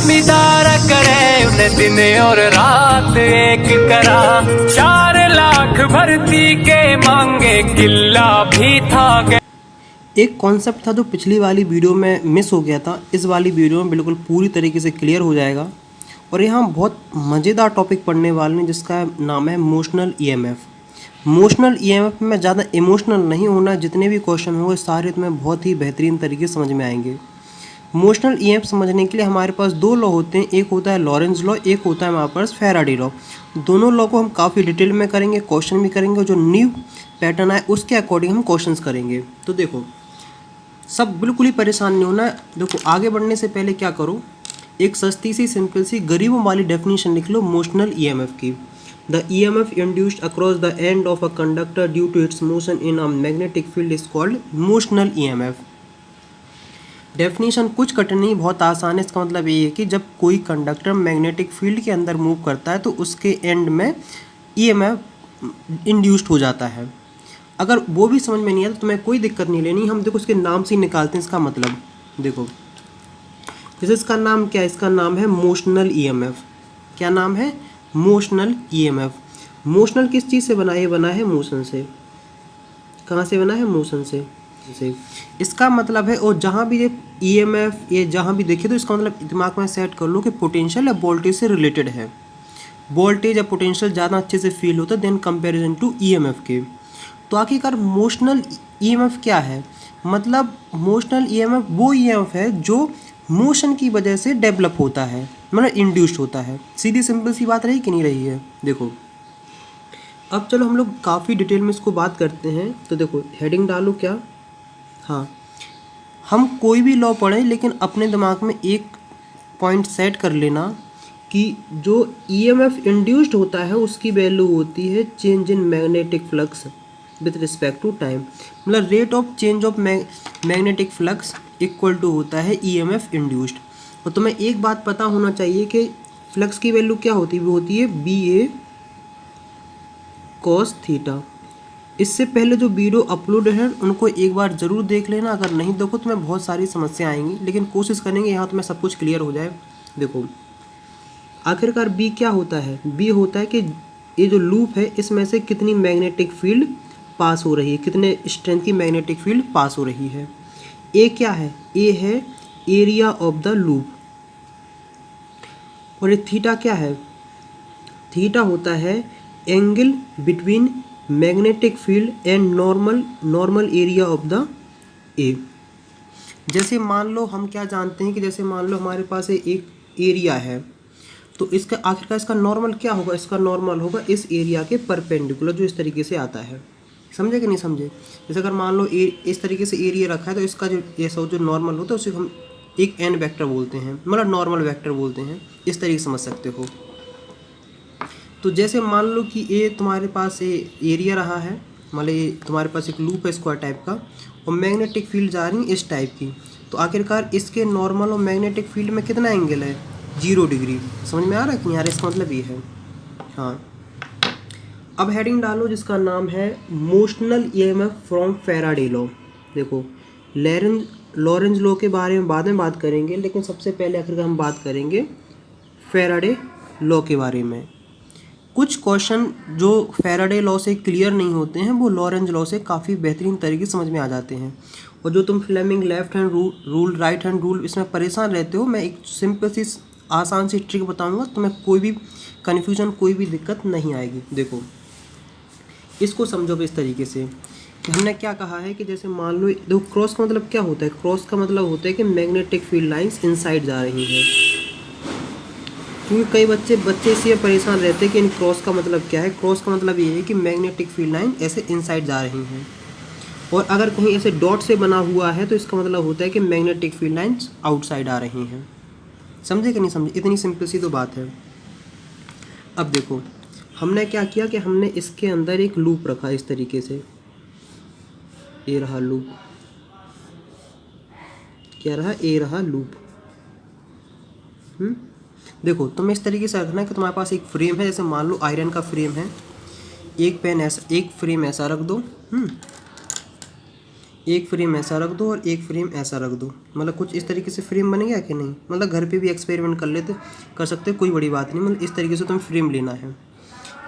जमींदार करे उन्हें दिन और रात एक करा। 4 लाख भर्ती के मांगे किला भी था। एक कॉन्सेप्ट था जो पिछली वाली वीडियो में मिस हो गया था, इस वाली वीडियो में बिल्कुल पूरी तरीके से क्लियर हो जाएगा। और यहाँ बहुत मज़ेदार टॉपिक पढ़ने वाले हैं जिसका नाम है मोशनल ईएमएफ। मोशनल ईएमएफ में ज़्यादा इमोशनल नहीं होना, जितने भी क्वेश्चन होंगे सारे तुम्हें बहुत ही बेहतरीन तरीके से समझ में आएंगे। मोशनल ईएमएफ समझने के लिए हमारे पास 2 लॉ होते हैं, एक होता है लॉरेंज लॉ, एक होता है हमारे पास फैराडे लॉ। दोनों लॉ को हम काफ़ी डिटेल में करेंगे, क्वेश्चन भी करेंगे, जो न्यू पैटर्न है उसके अकॉर्डिंग हम क्वेश्चंस करेंगे। तो देखो, सब बिल्कुल ही परेशान नहीं होना है। देखो, आगे बढ़ने से पहले क्या करो, एक सस्ती सी सिंपल सी गरीबों वाली डेफिनेशन लिख लो मोशनल ईएमएफ की। The EMF induced across the end of a conductor due to its motion in a magnetic field is called motional EMF. Definition कुछ कठिन नहीं, बहुत आसान है। इसका मतलब ये है कि जब कोई कंडक्टर मैग्नेटिक फील्ड के अंदर मूव करता है तो उसके एंड में ईएमएफ इंड्यूस्ड हो जाता है। अगर वो भी समझ में नहीं आया तो तुम्हें कोई दिक्कत नहीं लेनी, हम देखो उसके नाम से ही निकालते हैं इसका मतलब। देखो, जैसे इसका नाम क्या है, इसका नाम है मोशनल ईएमएफ। क्या नाम है? Motional EMF. मोशनल किस चीज़ से बना है? ये बना है मोशन से। कहाँ से बना है? मोशन से। इसका मतलब है, और जहाँ भी ये ईएमएफ ये जहाँ भी देखे तो इसका मतलब दिमाग में सेट कर लो कि पोटेंशियल या वोल्टेज से रिलेटेड है। वोल्टेज या पोटेंशियल ज़्यादा अच्छे से फील होता है देन कंपैरिजन टू ईएमएफ के। तो आखिरकार मोशनल ईएमएफ क्या है? मतलब मोशनल ईएमएफ वो ईएमएफ है जो मोशन की वजह से डेवलप होता है, मतलब इंड्यूस्ड होता है। सीधी सिंपल सी बात रही कि नहीं रही है? देखो, अब चलो हम लोग काफ़ी डिटेल में इसको बात करते हैं। तो देखो, हेडिंग डालो क्या। हाँ, हम कोई भी लॉ पढ़ें लेकिन अपने दिमाग में एक पॉइंट सेट कर लेना कि जो ईएमएफ इंड्यूस्ड होता है उसकी वैल्यू होती है change in magnetic flux with respect to time. मतलब rate of change of magnetic flux equal to होता है ईएमएफ इंड्यूस्ड। और तुम्हें एक बात पता होना चाहिए कि फ्लक्स की वैल्यू क्या होती है? वो होती है BA cos थीटा। इससे पहले जो वीडियो अपलोड है उनको एक बार ज़रूर देख लेना, अगर नहीं देखो तो तुम्हें बहुत सारी समस्या आएंगी, लेकिन कोशिश करेंगे यहाँ तुम्हें सब कुछ क्लियर हो जाए। देखो, आखिरकार B क्या होता है? B होता है कि ये जो लूप है इसमें से कितनी मैग्नेटिक फील्ड पास हो रही है, कितने स्ट्रेंथ की मैग्नेटिक फील्ड पास हो रही है। A क्या है? A है एरिया ऑफ द लूप। और ये थीटा क्या है? थीटा होता है angle between magnetic field and normal area of the ए। जैसे मान लो, हम क्या जानते हैं कि जैसे मान लो हमारे पास एक एरिया है, तो इसका आखिरकार इसका नॉर्मल क्या होगा? इसका नॉर्मल होगा इस एरिया के परपेंडिकुलर, जो इस तरीके से आता है। समझे कि नहीं समझे? जैसे अगर मान लो इस तरीके से एरिया रखा है तो इसका जो ऐसा जो नॉर्मल होता है उसे हम एक एन वेक्टर बोलते हैं, मतलब नॉर्मल वेक्टर बोलते हैं। इस तरीके से समझ सकते हो। तो जैसे मान लो कि ये तुम्हारे पास ये एरिया रहा है, मतलब ये तुम्हारे पास एक लूप है स्क्वायर टाइप का, और मैग्नेटिक फील्ड जा रही है इस टाइप की। तो आखिरकार इसके नॉर्मल और मैग्नेटिक फील्ड में कितना एंगल है? 0 डिग्री। समझ में आ रहा है कि नहीं? यार इसका मतलब ये है। हाँ, अब हेडिंग डालो जिसका नाम है motional EMF from Faraday law. देखो, लॉरेंज लॉ के बारे में बाद में बात करेंगे, लेकिन सबसे पहले आखिरकार हम बात करेंगे फैराडे लॉ के बारे में। कुछ क्वेश्चन जो फैराडे लॉ से क्लियर नहीं होते हैं वो लॉरेंज लॉ से काफ़ी बेहतरीन तरीके से समझ में आ जाते हैं। और जो तुम Fleming left hand rule right hand rule इसमें परेशान रहते हो, मैं एक सिंपल सी आसान सी ट्रिक बताऊंगा, तुम्हें कोई भी कन्फ्यूजन कोई भी दिक्कत नहीं आएगी। देखो, इसको समझो इस तरीके से कि हमने क्या कहा है कि जैसे मान लो, देखो क्रॉस का मतलब क्या होता है? क्रॉस का मतलब होता है कि मैग्नेटिक फील्ड लाइंस इनसाइड जा रही हैं। क्योंकि कई बच्चे इसलिए परेशान रहते हैं कि इन क्रॉस का मतलब क्या है। क्रॉस का मतलब ये है कि मैग्नेटिक फील्ड लाइन ऐसे इनसाइड जा रही हैं, और अगर कहीं ऐसे डॉट से बना हुआ है तो इसका मतलब होता है कि मैग्नेटिक फील्ड लाइन्स आउटसाइड आ रही हैं। समझे कि नहीं समझे? इतनी सिंपल सी तो बात है। अब देखो, हमने क्या किया कि हमने इसके अंदर एक लूप रखा इस तरीके से। ये रहा लूप। क्या रहा? ए रहा लूप। देखो, तुम्हें इस तरीके से रखना है कि तुम्हारे पास एक फ्रेम है, जैसे मान लो आयरन का फ्रेम है, एक फ्रेम ऐसा रख दो। एक फ्रेम ऐसा रख दो और एक फ्रेम ऐसा रख दो, मतलब कुछ इस तरीके से फ्रेम बन गया कि नहीं। मतलब घर पे भी एक्सपेरिमेंट कर सकते हो, कोई बड़ी बात नहीं। मतलब इस तरीके से तुम्हें फ्रेम लेना है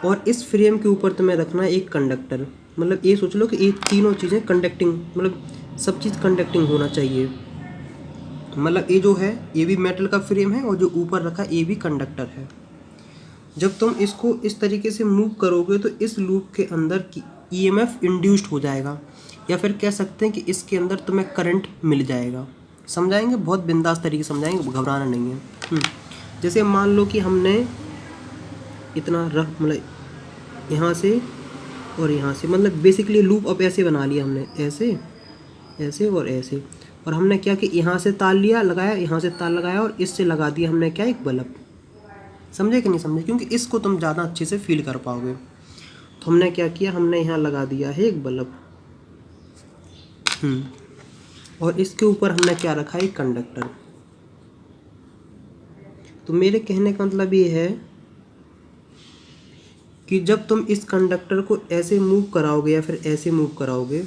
और इस फ्रेम के ऊपर तुम्हें रखना है एक कंडक्टर। मतलब ये सोच लो कि ये तीनों चीज़ें कंडक्टिंग, मतलब सब चीज़ कंडक्टिंग होना चाहिए। मतलब ये जो है ये भी मेटल का फ्रेम है और जो ऊपर रखा ये भी कंडक्टर है। जब तुम इसको इस तरीके से मूव करोगे तो इस लूप के अंदर की ईएमएफ इंड्यूस्ड हो जाएगा, या फिर कह सकते हैं कि इसके अंदर तुम्हें करंट मिल जाएगा। समझाएंगे, बहुत बिंदास तरीके से समझाएंगे, घबराना नहीं है। जैसे मान लो कि हमने इतना रफ, मतलब यहाँ से और यहाँ से, मतलब बेसिकली लूप अब ऐसे बना लिया हमने, ऐसे ऐसे और ऐसे। और हमने क्या कि यहाँ से तार लिया लगाया, यहाँ से तार लगाया और इससे लगा दिया हमने क्या, एक बल्ब। समझे कि नहीं समझे, क्योंकि इसको तुम ज़्यादा अच्छे से फील कर पाओगे। तो हमने क्या किया, हमने यहाँ लगा दिया है एक बल्ब, और इसके ऊपर हमने क्या रखा है, एक कंडक्टर। तो मेरे कहने का मतलब ये है कि जब तुम इस कंडक्टर को ऐसे मूव कराओगे या फिर ऐसे मूव कराओगे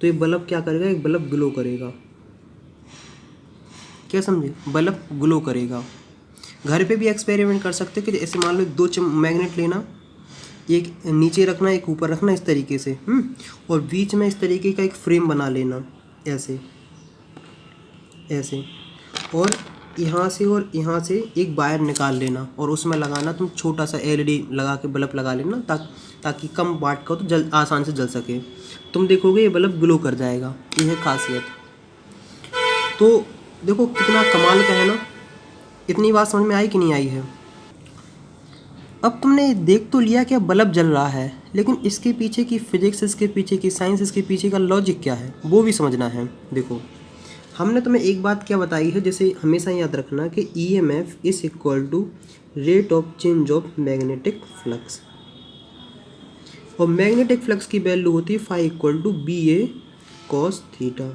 तो ये बल्ब क्या करेगा, एक बल्ब ग्लो करेगा। क्या समझे, बल्ब ग्लो करेगा। घर पे भी एक्सपेरिमेंट कर सकते हो कि जैसे मान लो दो मैग्नेट लेना, एक नीचे रखना एक ऊपर रखना इस तरीके से, और बीच में इस तरीके का एक फ्रेम बना लेना, ऐसे ऐसे, और यहाँ से एक वायर निकाल लेना और उसमें लगाना तुम छोटा सा एलईडी लगा के बल्ब लगा लेना, ताकि कम वाट का हो तो आसान से जल सके। तुम देखोगे ये बल्ब ग्लो कर जाएगा। ये है खासियत। तो देखो कितना कमाल का है ना। इतनी बात समझ में आई कि नहीं आई है। अब तुमने देख तो लिया कि बल्ब जल रहा है, लेकिन इसके पीछे की फिजिक्स, इसके पीछे की साइंस, इसके पीछे का लॉजिक क्या है वो भी समझना है। देखो हमने तुम्हें एक बात क्या बताई है, जैसे हमेशा याद रखना कि EMF is equal to rate of change of magnetic flux, और मैग्नेटिक फ्लक्स की वैल्यू होती है phi equal to BA cos theta.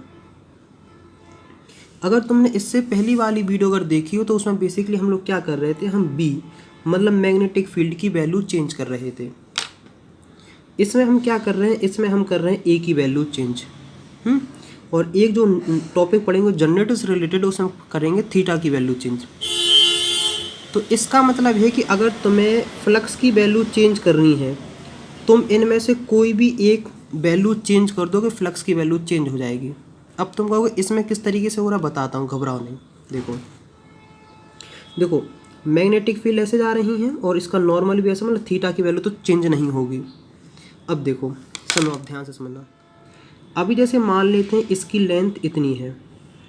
अगर तुमने इससे पहली वाली वीडियो अगर देखी हो तो उसमें बेसिकली हम लोग क्या कर रहे थे, हम B मतलब मैग्नेटिक फील्ड की वैल्यू चेंज कर रहे थे। इसमें हम क्या कर रहे हैं, इसमें हम कर रहे हैं A की वैल्यू चेंज। और एक जो टॉपिक पढ़ेंगे जनरेटर से रिलेटेड, उसमें करेंगे थीटा की वैल्यू चेंज। तो इसका मतलब है कि अगर तुम्हें फ्लक्स की वैल्यू चेंज करनी है, तुम इनमें से कोई भी एक वैल्यू चेंज कर दोगे, फ्लक्स की वैल्यू चेंज हो जाएगी। अब तुम कहोगे इसमें किस तरीके से हो रहा, बताता हूँ, घबराओ नहीं। देखो मैग्नेटिक फील्ड ऐसे जा रही हैं और इसका नॉर्मल भी ऐसा, मतलब थीटा की वैल्यू तो चेंज नहीं होगी। अब देखो सुनो, अब ध्यान से समझना। अभी जैसे मान लेते हैं इसकी लेंथ इतनी है,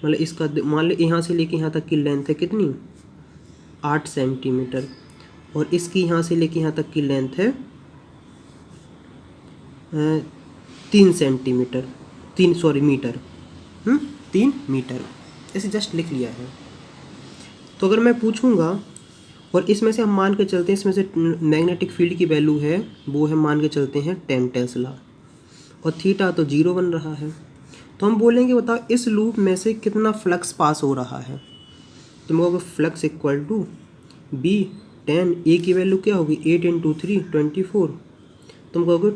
मतलब इसका मान ले यहाँ से लेके यहाँ तक की लेंथ है कितनी, 8 सेंटीमीटर, और इसकी यहाँ से लेके यहाँ तक की लेंथ है 3 सेंटीमीटर, 3 मीटर, 3 मीटर, ऐसे जस्ट लिख लिया है। तो अगर मैं पूछूंगा और इसमें से हम मान के चलते हैं, इसमें से मैग्नेटिक फील्ड की वैल्यू है वो है, मान के चलते हैं 10 टेस्ला, और थीटा तो 0 बन रहा है। तो हम बोलेंगे बताओ इस लूप में से कितना फ्लक्स पास हो रहा है। तुम कहोगे flux equal to B 10, A की वैल्यू क्या होगी 8 × 3 24, तुम कहोगे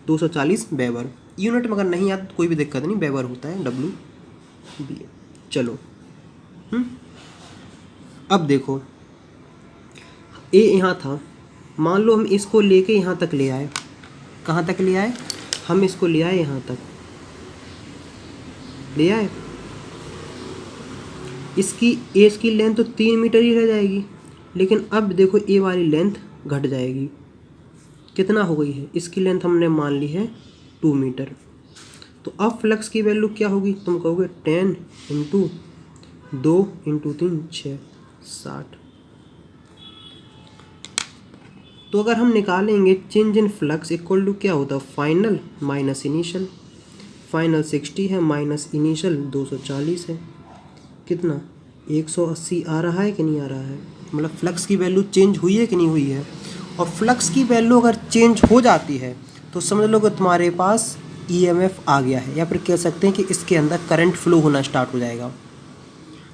240 वेबर। यूनिट में अगर नहीं आता तो कोई भी दिक्कत नहीं, वेबर होता है WB। चलो अब देखो A यहाँ था, मान लो हम इसको लेके यहाँ तक ले आए। कहाँ तक ले आए, हम इसको ले आए यहाँ तक ले आए। इसकी लेंथ तो 3 मीटर ही रह जाएगी, लेकिन अब देखो ए वाली लेंथ घट जाएगी। कितना हो गई है, इसकी लेंथ हमने मान ली है 2 मीटर। तो अब फ्लक्स की वैल्यू क्या होगी, तुम कहोगे 10 × 2 × 3 6 60। तो अगर हम निकालेंगे change in flux equal to क्या होता है, फाइनल माइनस इनिशियल। फाइनल 60 है माइनस इनिशियल 240 है, कितना 180 आ रहा है कि नहीं आ रहा है। मतलब फ्लक्स की वैल्यू चेंज हुई है कि नहीं हुई है। और फ्लक्स की वैल्यू अगर चेंज हो जाती है तो समझ लो कि तुम्हारे पास EMF आ गया है, या फिर कह सकते हैं कि इसके अंदर करंट फ्लो होना स्टार्ट हो जाएगा।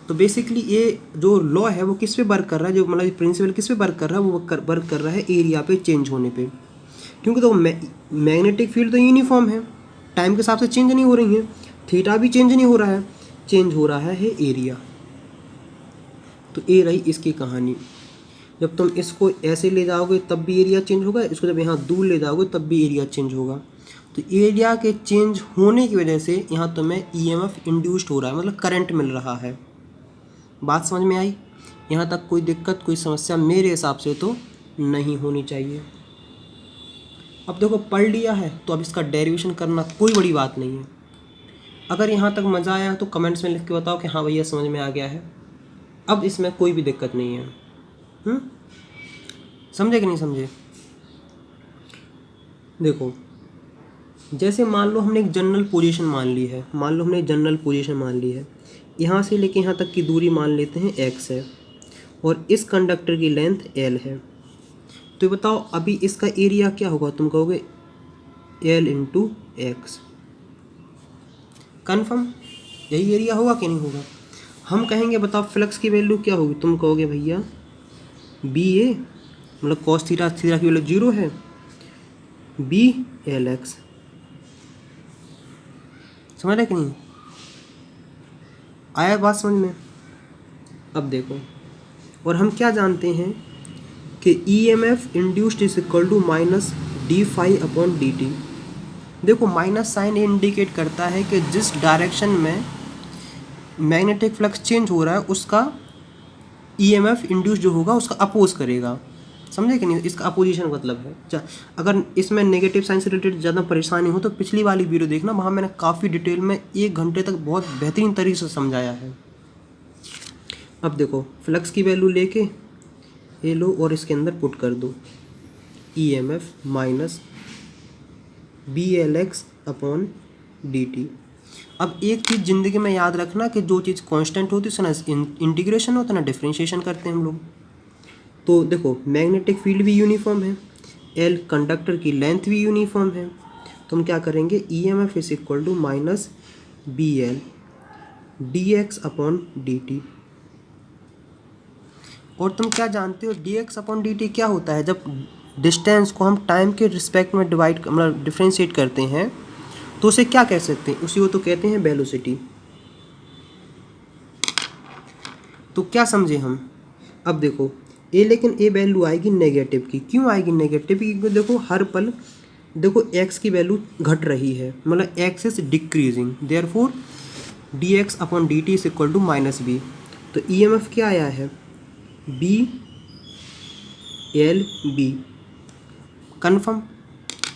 तो बेसिकली ये जो लॉ है वो किस पे वर्क कर रहा है, जो मतलब प्रिंसिपल किस पे वर्क कर रहा है, वो वर्क कर रहा है एरिया पे चेंज होने पे। क्योंकि तो मैग्नेटिक फील्ड तो यूनिफॉर्म है, टाइम के हिसाब से चेंज नहीं हो रही हैं, थीटा भी चेंज नहीं हो रहा है, चेंज हो रहा है एरिया। तो ये रही इसकी कहानी। जब तुम इसको ऐसे ले जाओगे तब भी एरिया चेंज होगा, इसको जब यहाँ दूर ले जाओगे तब भी एरिया चेंज होगा। तो एरिया के चेंज होने की वजह से यहाँ तुम्हें ईएमएफ इंड्यूस्ड हो रहा है, मतलब करंट मिल रहा है। बात समझ में आई? यहाँ तक कोई दिक्कत, कोई समस्या मेरे हिसाब से तो नहीं होनी चाहिए। अब देखो पढ़ लिया है तो अब इसका डेरिवेशन करना कोई बड़ी बात नहीं है। अगर यहाँ तक मज़ा आया तो कमेंट्स में लिख के बताओ कि हाँ भैया समझ में आ गया है। अब इसमें कोई भी दिक्कत नहीं है। समझे कि नहीं समझे? देखो जैसे मान लो हमने एक जनरल पोजीशन मान ली है, यहाँ से लेके यहाँ तक की दूरी मान लेते हैं x है और इस कंडक्टर की लेंथ l है। तो बताओ अभी इसका एरिया क्या होगा? तुम कहोगे l इंटू एक्स। कन्फर्म यही एरिया होगा कि नहीं होगा? हम कहेंगे बताओ फ्लक्स की वैल्यू क्या होगी? तुम कहोगे भैया बी ए, मतलब कॉस थीटा, थीटा की वैल्यू 0 है, बी एल एक्स। समझ रहे कि नहीं? आया बात समझ में? अब देखो, और हम क्या जानते हैं कि E M F induced is equal to minus D phi upon D T. देखो माइनस साइन इंडिकेट करता है कि जिस डायरेक्शन में मैग्नेटिक फ्लक्स चेंज हो रहा है उसका ई एम एफ इंड्यूस जो होगा उसका अपोज करेगा। समझे कि नहीं? इसका अपोजिशन मतलब है। अगर इसमें नेगेटिव साइन से रिलेटेड ज़्यादा परेशानी हो तो पिछली वाली वीडियो देखना, वहाँ मैंने काफ़ी डिटेल में 1 घंटे तक बहुत बेहतरीन तरीके से समझाया है। अब देखो फ्लक्स की वैल्यू लेके ये लो और इसके अंदर पुट कर दो E M F minus B L X upon D T. अब एक चीज़ ज़िंदगी में याद रखना कि जो चीज़ कांस्टेंट होती है उसका ना इंटीग्रेशन होता है ना डिफरेंशिएशन करते हैं हम लोग। तो देखो मैग्नेटिक फील्ड भी यूनिफॉर्म है, एल कंडक्टर की लेंथ भी यूनिफॉर्म है, तो हम क्या करेंगे E M F is equal to minus B L D X upon D T. और तुम क्या जानते हो D X upon D T क्या होता है? जब डिस्टेंस को हम टाइम के रिस्पेक्ट में डिवाइड मतलब डिफ्रेंशिएट करते हैं तो उसे क्या कह सकते हैं? उसी को तो कहते हैं वेलोसिटी। तो क्या समझे हम? अब देखो ए, लेकिन ए वैल्यू आएगी नेगेटिव की। क्यों आएगी नेगेटिव की? क्योंकि देखो हर पल देखो एक्स की वैल्यू घट रही है, मतलब X is decreasing, therefore D X upon D T is equal to minus B. तो ई एम एफ क्या आया है? B L B. कन्फर्म?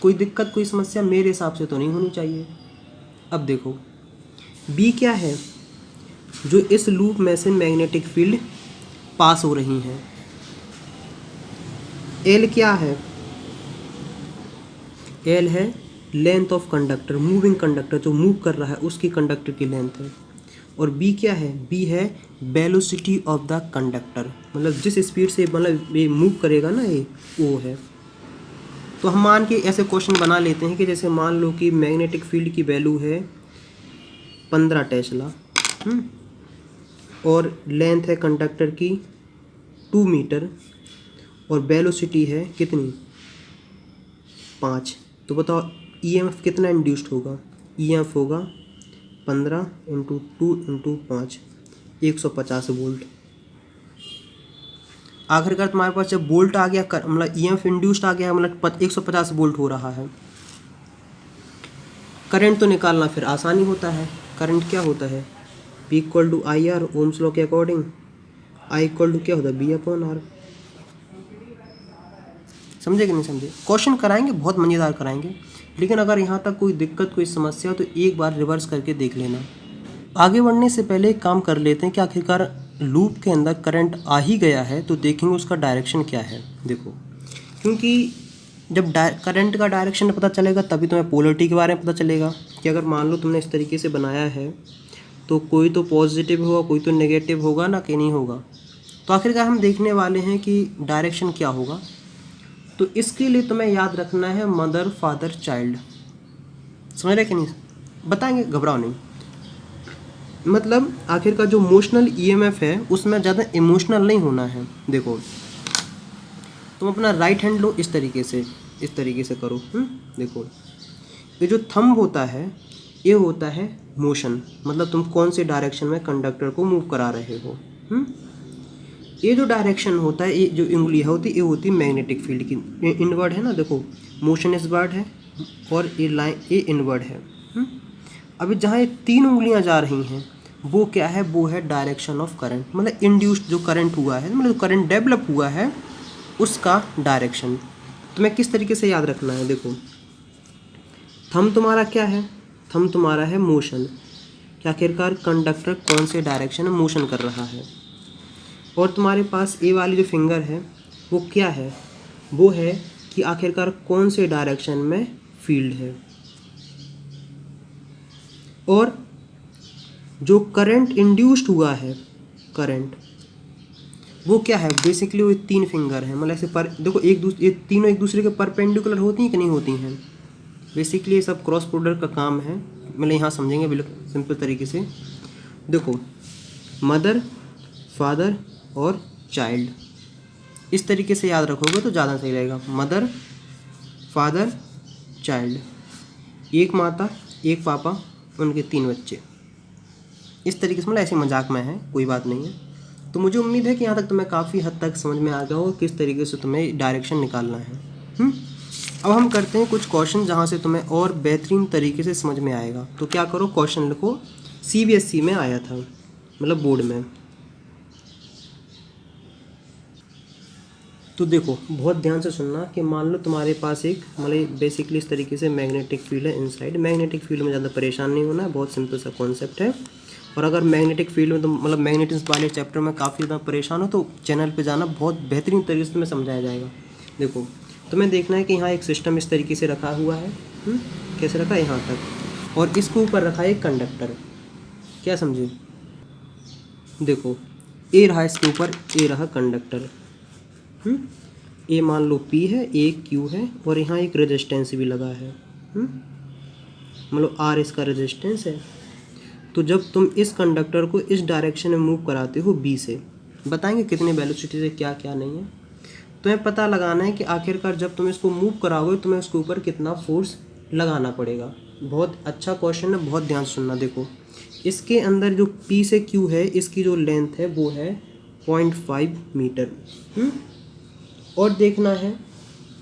कोई दिक्कत, कोई समस्या मेरे हिसाब से तो नहीं होनी चाहिए। अब देखो बी क्या है? जो इस लूप में से मैग्नेटिक फील्ड पास हो रही हैं। एल क्या है? एल है length of conductor, moving conductor जो मूव कर रहा है उसकी कंडक्टर की लेंथ है। और बी क्या है? बी है वेलोसिटी ऑफ द कंडक्टर, मतलब जिस स्पीड से मतलब ये मूव करेगा ना ये वो है। तो हम मान के ऐसे क्वेश्चन बना लेते हैं कि जैसे मान लो कि मैग्नेटिक फील्ड की वैल्यू है 15 टेस्ला और लेंथ है कंडक्टर की 2 मीटर और वेलोसिटी है कितनी? 5। तो बताओ ईएमएफ कितना इंड्यूस्ड होगा? ईएमएफ होगा 15 इंटू 2 इंटू 5, 150 वोल्ट। आखिरकार तुम्हारे पास जब वोल्ट आ गया मतलब ईएमएफ इंड्यूस्ड आ गया, मतलब 150 वोल्ट हो रहा है। करंट तो निकालना फिर आसानी होता है। करंट क्या होता है? P equal to I R, Ohm's law के अकॉर्डिंग। I इक्वल टू क्या होता है? B upon R. समझे कि नहीं समझे? क्वेश्चन कराएंगे, बहुत मज़ेदार कराएंगे, लेकिन अगर यहाँ तक कोई दिक्कत, कोई समस्या तो एक बार रिवर्स करके देख लेना। आगे बढ़ने से पहले एक काम कर लेते हैं कि आखिरकार लूप के अंदर करंट आ ही गया है तो देखेंगे उसका डायरेक्शन क्या है। देखो, क्योंकि जब करंट का डायरेक्शन पता चलेगा तभी तुम्हें पोलरिटी के बारे में पता चलेगा कि अगर मान लो तुमने इस तरीके से बनाया है तो कोई तो पॉजिटिव होगा, कोई तो नेगेटिव होगा ना, कि नहीं होगा। तो आखिरकार हम देखने वाले हैं कि डायरेक्शन क्या होगा। तो इसके लिए तुम्हें याद रखना है मदर फादर चाइल्ड। समझ रहे कि नहीं? बताएंगे, घबराओ नहीं। मतलब आखिरकार जो मोशनल ईएमएफ है उसमें ज़्यादा इमोशनल नहीं होना है। देखो तुम अपना राइट हैंड लो, इस तरीके से करो। देखो ये जो थंब होता है ये होता है मोशन, मतलब तुम कौन से डायरेक्शन में कंडक्टर को मूव करा रहे हो। ये जो डायरेक्शन होता है, ये जो उंगलियाँ होती है, ये होती है मैग्नेटिक फील्ड की। ये इनवर्ड है ना, देखो मोशन इसवर्ड है और ये लाइन ये इनवर्ड है। अभी जहाँ ये 3 उंगलियाँ जा रही हैं वो क्या है, वो है डायरेक्शन ऑफ करंट, मतलब इंड्यूस्ड जो करंट हुआ है, मतलब करंट डेवलप हुआ है उसका डायरेक्शन। तुम्हें किस तरीके से याद रखना है, देखो थंब तुम्हारा क्या है, थंब तुम्हारा है मोशन, कि आखिरकार कंडक्टर कौन से डायरेक्शन में मोशन कर रहा है। और तुम्हारे पास ए वाली जो फिंगर है वो क्या है, वो है कि आखिरकार कौन से डायरेक्शन में फील्ड है। और जो करंट इंड्यूस्ड हुआ है, करंट वो क्या है, बेसिकली वो 3 फिंगर है, मतलब ऐसे पर देखो ये तीनों एक दूसरे के परपेंडिकुलर होती हैं कि नहीं होती हैं। बेसिकली ये सब क्रॉस प्रोडक्ट का काम है, मतलब यहाँ समझेंगे बिल्कुल सिंपल तरीके से। देखो मदर, फादर और चाइल्ड, इस तरीके से याद रखोगे तो ज़्यादा सही रहेगा। मदर, फादर, चाइल्ड, एक माता, एक पापा, उनके 3 बच्चे, इस तरीके से, मतलब ऐसे मजाक में है, कोई बात नहीं है। तो मुझे उम्मीद है कि यहाँ तक तुम्हें काफ़ी हद तक समझ में आ गया हो किस तरीके से तुम्हें डायरेक्शन निकालना है। अब हम करते हैं कुछ क्वेश्चन जहाँ से तुम्हें और बेहतरीन तरीके से समझ में आएगा। तो क्या करो, क्वेश्चन लिखो, CBSE में आया था, मतलब बोर्ड में। तो देखो बहुत ध्यान से सुनना कि मान लो तुम्हारे पास एक, मतलब बेसिकली इस तरीके से मैग्नेटिक फील्ड है इनसाइड। मैग्नेटिक फील्ड में ज़्यादा परेशान नहीं होना है, बहुत सिंपल सा कॉन्सेप्ट है। और अगर मैग्नेटिक फील्ड में तुम मतलब मैग्नेटिक्स वाले चैप्टर में काफ़ी ज़्यादा परेशान हो तो चैनल पे जाना, बहुत बेहतरीन तरीके से तुम्हें समझाया जाएगा। देखो तुम्हें देखना है कि यहाँ एक सिस्टम इस तरीके से रखा हुआ है, कैसे रखा है यहाँ तक, और इसके ऊपर रखा है एक कंडक्टर। क्या समझे, देखो ए रहा इसके ऊपर, ए रहा कंडक्टर, ए मान लो P है, ए Q है, और यहाँ एक रेजिस्टेंस भी लगा है, मतलब R इसका रेजिस्टेंस है। तो जब तुम इस कंडक्टर को इस डायरेक्शन में मूव कराते हो B से, बताएंगे कितने वेलोसिटी से क्या क्या नहीं है, तुम्हें पता लगाना है कि आखिरकार जब तुम इसको मूव कराओगे तुम्हें उसके ऊपर कितना फोर्स लगाना पड़ेगा। बहुत अच्छा क्वेश्चन है, बहुत ध्यान सुनना। देखो इसके अंदर जो P से Q है, इसकी जो लेंथ है वो है 0.5 मीटर। और देखना है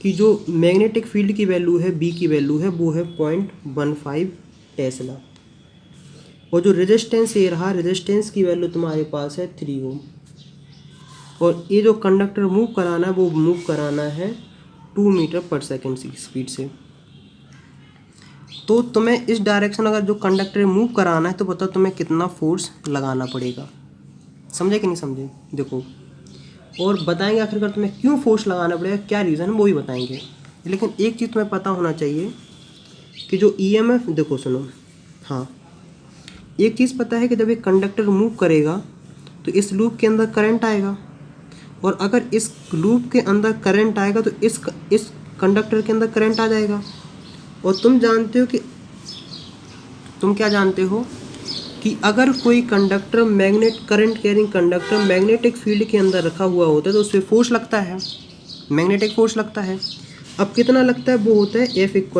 कि जो मैग्नेटिक फील्ड की वैल्यू है, B की वैल्यू है, वो है 0.15 टेस्ला। और जो रेजिस्टेंस ये रहा, रेजिस्टेंस की वैल्यू तुम्हारे पास है 3 ओम। और ये जो कंडक्टर मूव कराना है वो मूव कराना है 2 मीटर पर सेकेंड की स्पीड से। तो तुम्हें इस डायरेक्शन अगर जो कंडक्टर मूव कराना है तो बताओ तुम्हें कितना फोर्स लगाना पड़ेगा। समझे कि नहीं समझे, देखो और बताएंगे आखिरकार तुम्हें क्यों फोर्स लगाना पड़ेगा, क्या रीज़न है वो भी बताएंगे। लेकिन एक चीज़ तुम्हें पता होना चाहिए कि जो EMF, देखो सुनो, हाँ एक चीज़ पता है कि जब एक कंडक्टर मूव करेगा तो इस लूप के अंदर करंट आएगा, और अगर इस लूप के अंदर करंट आएगा तो इस कंडक्टर के अंदर करंट आ जाएगा। और तुम जानते हो कि तुम क्या जानते हो कि अगर कोई conductor current carrying conductor magnetic field के अंदर रखा हुआ होता है तो उस पर फोर्स लगता है, मैग्नेटिक फोर्स लगता है। अब कितना लगता है, वो होता है F =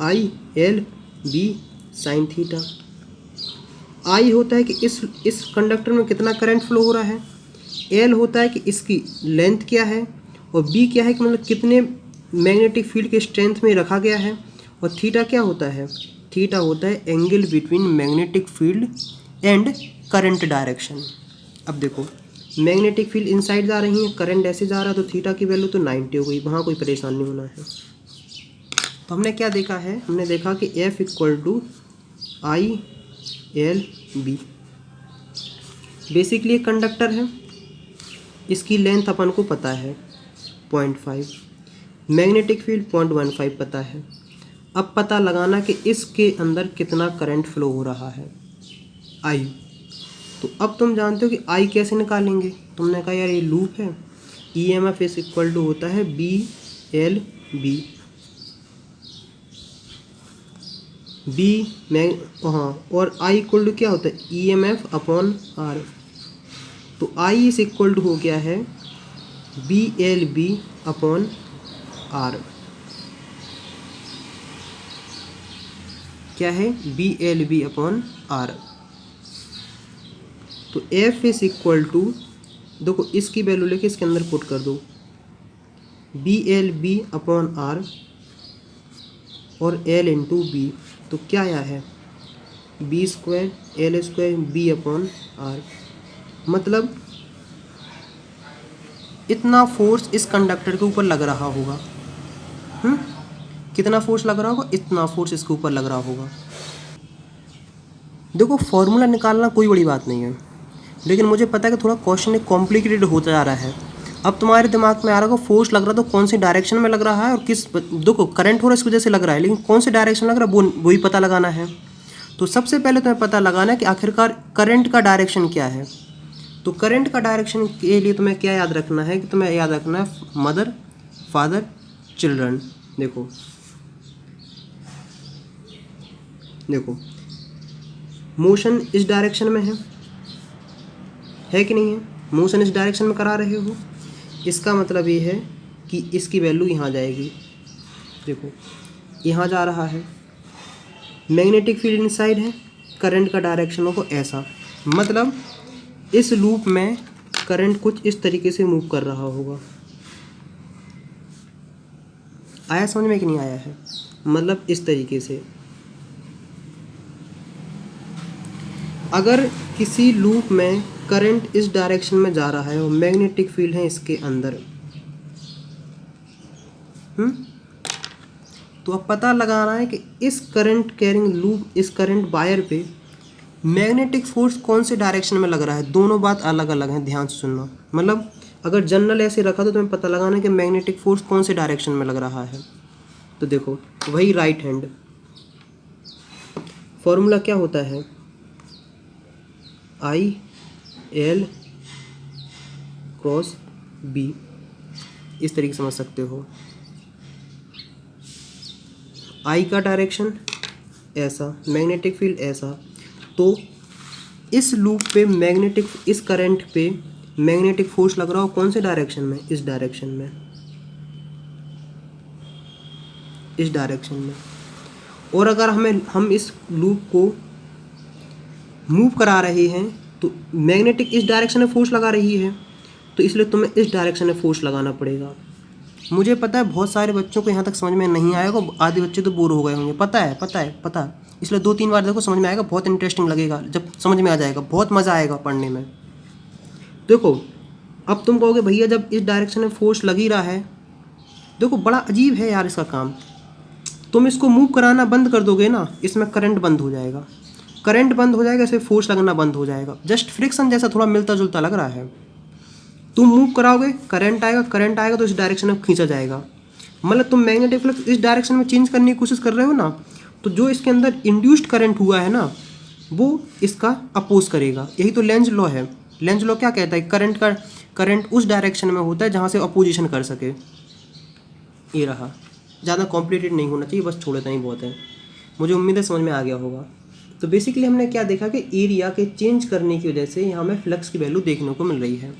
I/L/B sin theta. I होता है कि इस कंडक्टर में कितना करंट फ्लो हो रहा है, L होता है कि इसकी लेंथ क्या है, और B क्या है कि मतलब कितने मैग्नेटिक फील्ड के स्ट्रेंथ में रखा गया है, और थीटा क्या होता है, थीटा होता है angle between magnetic field and current direction. अब देखो मैग्नेटिक फील्ड इनसाइड जा रही है, करंट ऐसे जा रहा है, तो थीटा की वैल्यू तो 90 हो गई, वहाँ कोई परेशान नहीं होना है। तो हमने क्या देखा है, हमने देखा कि F = I/L/B बेसिकली एक कंडक्टर है, इसकी लेंथ अपन को पता है 0.5, मैग्नेटिक फील्ड 0.15 पता है। अब पता लगाना कि इसके अंदर कितना करंट फ्लो हो रहा है, I। तो अब तुम जानते हो कि I कैसे निकालेंगे, तुमने कहा यार ये लूप है, EMF = होता है B/L/B, और I = क्या होता है, EMF/R। तो I = हो गया है B/L/B/R। क्या है, BLB/R। तो F इज इक्वल टू, देखो इसकी वैल्यू लेके इसके अंदर पुट कर दो, BLB/R और L/B। तो क्या आया है, B² L² B/R। मतलब इतना फोर्स इस कंडक्टर के ऊपर लग रहा होगा। कितना फोर्स लग रहा होगा, इतना फोर्स इसके ऊपर लग रहा होगा। देखो फॉर्मूला निकालना कोई बड़ी बात नहीं है, लेकिन मुझे पता है कि थोड़ा क्वेश्चन कॉम्प्लिकेटेड होता जा रहा है। अब तुम्हारे दिमाग में आ रहा होगा फोर्स लग रहा तो कौन सी डायरेक्शन में लग रहा है और किस, देखो करंट हो रहा है इस वजह से लग रहा है, लेकिन कौन सी डायरेक्शन लग रहा है वो ही पता लगाना है। तो सबसे पहले तुम्हें पता लगाना है कि आखिरकार करंट का डायरेक्शन क्या है। तो करंट का डायरेक्शन के लिए तुम्हें क्या याद रखना है, कि तुम्हें याद रखना है मदर, फादर, चिल्ड्रन। देखो मोशन इस डायरेक्शन में है कि नहीं है, मोशन इस डायरेक्शन में करा रहे हो, इसका मतलब ये है कि इसकी वैल्यू यहाँ जाएगी। देखो यहाँ जा रहा है, मैग्नेटिक फील्ड इनसाइड है, करंट का डायरेक्शन होगा ऐसा, मतलब इस लूप में करंट कुछ इस तरीके से मूव कर रहा होगा। आया समझ में कि नहीं आया है, मतलब इस तरीके से। अगर किसी लूप में करंट इस डायरेक्शन में जा रहा है और मैग्नेटिक फील्ड है इसके अंदर, तो अब पता लगाना है कि इस करंट कैरिंग लूप, इस करंट वायर पे मैग्नेटिक फोर्स कौन से डायरेक्शन में लग रहा है। दोनों बात अलग अलग हैं, ध्यान से सुनना। मतलब अगर जनरल ऐसे रखा तो तुम्हें पता लगाना है कि मैग्नेटिक फोर्स कौन से डायरेक्शन में लग रहा है। तो देखो वही राइट हैंड, फॉर्मूला क्या होता है, I/L/B, इस तरीके समझ सकते हो। I का डायरेक्शन ऐसा, मैग्नेटिक फील्ड ऐसा, तो इस लूप पे मैग्नेटिक, इस करंट पे मैग्नेटिक फोर्स लग रहा हो कौन से डायरेक्शन में, इस डायरेक्शन में, इस डायरेक्शन में। और अगर हम इस लूप को मूव करा रहे हैं तो मैग्नेटिक इस डायरेक्शन में फोर्स लगा रही है, तो इसलिए तुम्हें इस डायरेक्शन में फोर्स लगाना पड़ेगा। मुझे पता है बहुत सारे बच्चों को यहाँ तक समझ में नहीं आएगा, आधे बच्चे तो बोर हो गए होंगे, पता है, इसलिए 2-3 बार देखो समझ में आएगा, बहुत इंटरेस्टिंग लगेगा जब समझ में आ जाएगा, बहुत मज़ा आएगा पढ़ने में। देखो अब तुम कहोगे भैया जब इस डायरेक्शन में फोर्स लग ही रहा है, देखो बड़ा अजीब है यार इसका काम। तुम इसको मूव कराना बंद कर दोगे ना, इसमें करंट बंद हो जाएगा, करंट बंद हो जाएगा, इसमें फोर्स लगना बंद हो जाएगा। जस्ट फ्रिक्शन जैसा थोड़ा मिलता जुलता लग रहा है। तुम मूव कराओगे, करंट आएगा तो इस डायरेक्शन में खींचा जाएगा, मतलब तुम मैग्नेटिक फ्लक्स इस डायरेक्शन में चेंज करने की कोशिश कर रहे हो ना, तो जो इसके अंदर इंड्यूस्ड करंट हुआ है ना वो इसका अपोज करेगा। यही तो लेंज लॉ है। लेंज लॉ क्या कहता है, करंट उस डायरेक्शन में होता है जहाँ से अपोजिशन कर सके। ये रहा, ज़्यादा कॉम्प्लिकेटेड नहीं होना चाहिए, बस छोड़े ही बहुत है। मुझे उम्मीद है समझ में आ गया होगा। तो बेसिकली हमने क्या देखा कि एरिया के चेंज करने की वजह से यहाँ हमें फ्लक्स की वैल्यू देखने को मिल रही है।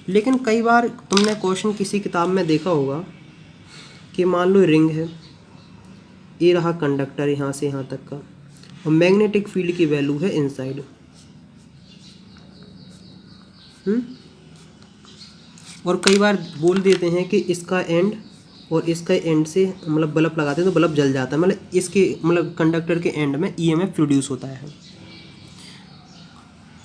लेकिन कई बार तुमने क्वेश्चन किसी किताब में देखा होगा कि मान लो रिंग है, ये रहा कंडक्टर यहाँ से यहाँ तक का, और मैग्नेटिक फील्ड की वैल्यू है इनसाइड। और कई बार बोल देते हैं कि इसका एंड और इसका एंड से मतलब बल्ब लगाते हैं तो बल्ब जल जाता है, मतलब इसके मतलब कंडक्टर के एंड में ईएमएफ प्रोड्यूस होता है।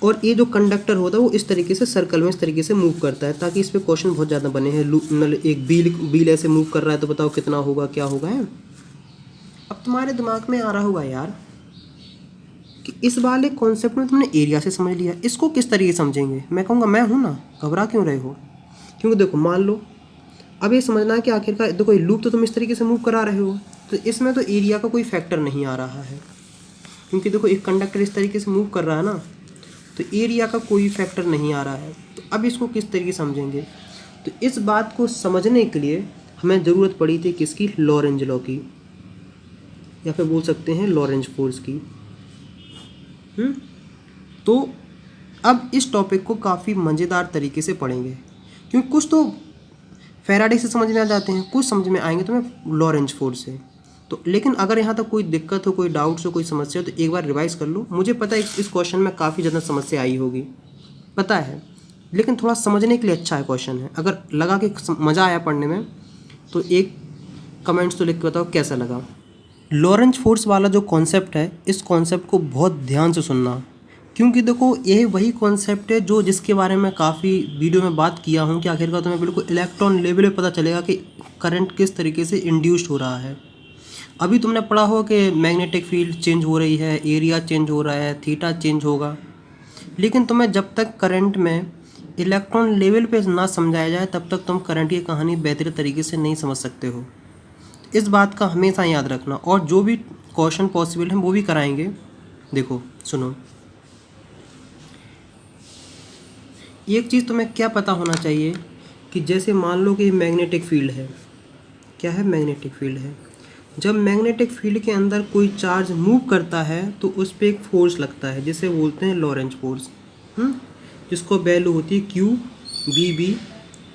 और ये जो कंडक्टर होता है वो इस तरीके से सर्कल में इस तरीके से मूव करता है, ताकि इस पे क्वेश्चन बहुत ज़्यादा बने हैं। मतलब एक बील ऐसे मूव कर रहा है तो बताओ कितना होगा, क्या होगा है। अब तुम्हारे दिमाग में आ रहा होगा यार कि इस वाले कॉन्सेप्ट में तुमने एरिया से समझ लिया, इसको किस तरीके समझेंगे। मैं कहूँगा मैं हूँ ना, घबरा क्यों रहे हो। क्योंकि देखो मान लो अब ये समझना है कि आखिरकार देखो ये लूप तो तुम इस तरीके से मूव करा रहे हो, तो इसमें तो एरिया का कोई फैक्टर नहीं आ रहा है, क्योंकि देखो एक कंडक्टर इस तरीके से मूव कर रहा है ना, तो एरिया का कोई फैक्टर नहीं आ रहा है। तो अब इसको किस तरीके समझेंगे, तो इस बात को समझने के लिए हमें ज़रूरत पड़ी थी किसकी, लॉरेंज लॉ की, या फिर बोल सकते हैं लॉरेंज फोर्स की। तो अब इस टॉपिक को काफ़ी मज़ेदार तरीके से पढ़ेंगे, क्योंकि कुछ तो फैराडे से समझ में आ जाते हैं, कुछ समझ में आएंगे तुम्हें लॉरेंज फोर्स से। तो लेकिन अगर यहाँ तक कोई दिक्कत हो, कोई डाउट्स हो, कोई समस्या हो तो एक बार रिवाइज़ कर लो। मुझे पता है इस क्वेश्चन में काफ़ी ज़्यादा समस्या आई होगी, पता है, लेकिन थोड़ा समझने के लिए अच्छा है क्वेश्चन है। अगर लगा कि मज़ा आया पढ़ने में तो एक कमेंट्स तो लिख के बताओ कैसा लगा। लॉरेंज फोर्स वाला जो कॉन्सेप्ट है, इस कॉन्सेप्ट को बहुत ध्यान से सुनना, क्योंकि देखो ये वही कॉन्सेप्ट है जो जिसके बारे में काफ़ी वीडियो में बात किया हूँ कि आखिरकार तुम्हें बिल्कुल इलेक्ट्रॉन लेवल पे पता चलेगा कि करंट किस तरीके से इंड्यूस्ड हो रहा है। अभी तुमने पढ़ा हो कि मैग्नेटिक फील्ड चेंज हो रही है, एरिया चेंज हो रहा है, थीटा चेंज होगा, लेकिन तुम्हें जब तक करंट में इलेक्ट्रॉन लेवल पे ना समझाया जाए तब तक तुम करंट की कहानी बेहतर तरीके से नहीं समझ सकते हो। इस बात का हमेशा याद रखना, और जो भी क्वेश्चन पॉसिबल हैं वो भी कराएंगे। देखो सुनो, एक चीज़ तुम्हें क्या पता होना चाहिए कि जैसे मान लो कि मैग्नेटिक फील्ड है, क्या है, मैग्नेटिक फील्ड है। जब मैग्नेटिक फील्ड के अंदर कोई चार्ज मूव करता है तो उस पर एक फोर्स लगता है जिसे बोलते हैं लॉरेंज फोर्स, जिसको वैल्यू होती है Q B B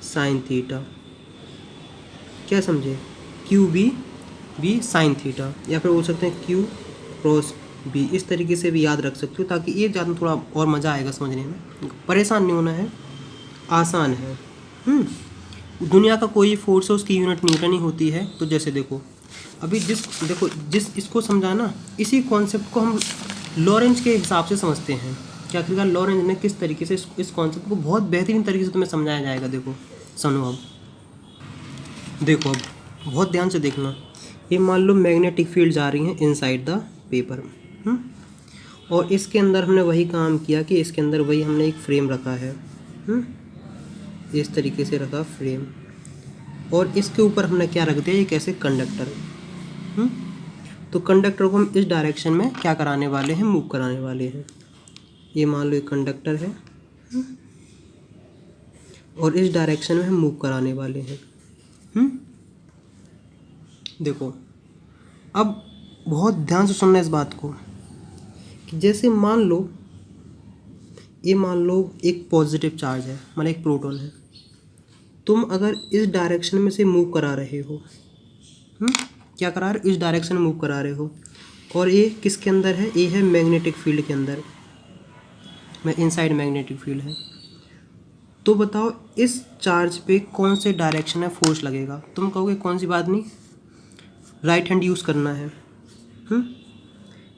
sine theta. क्या समझे, Q B B sine theta, या फिर बोल सकते हैं क्यू क्रॉस बी। इस तरीके से भी याद रख सकते हो ताकि ये ज़्यादा थोड़ा और मज़ा आएगा समझने में। परेशान नहीं होना है, आसान है। दुनिया का कोई फोर्स है उसकी यूनिट न्यूटन ही होती है। तो जैसे देखो अभी जिस इसको समझाना, इसी कॉन्सेप्ट को हम लॉरेंज के हिसाब से समझते हैं कि आखिरकार लॉरेंज ने किस तरीके से इस कॉन्सेप्ट को बहुत बेहतरीन तरीके से तुम्हें समझाया जाएगा। देखो सुनो, अब देखो, अब बहुत ध्यान से देखना। ये मान लो मैग्नेटिक फील्ड जा रही हैं इनसाइड द पेपर, और इसके अंदर हमने वही काम किया कि इसके अंदर वही हमने एक फ्रेम रखा है, इस तरीके से रखा फ्रेम, और इसके ऊपर हमने क्या रख दिया, एक ऐसे कंडक्टर। तो कंडक्टर को हम इस डायरेक्शन में क्या कराने वाले हैं, मूव कराने वाले हैं। ये मान लो एक कंडक्टर है और इस डायरेक्शन में हम मूव कराने वाले हैं। देखो अब बहुत ध्यान से सुनना इस बात को कि जैसे मान लो एक पॉजिटिव चार्ज है, मतलब एक प्रोटॉन है, तुम अगर इस डायरेक्शन में से मूव करा रहे हो, क्या करा रहे हो, इस डायरेक्शन में मूव करा रहे हो, और ये किसके अंदर है, ये है मैग्नेटिक फील्ड के अंदर, इनसाइड मैग्नेटिक फील्ड है। तो बताओ इस चार्ज पे कौन से डायरेक्शन में फोर्स लगेगा। तुम कहोगे कौन सी बात नहीं, राइट हैंड यूज़ करना है।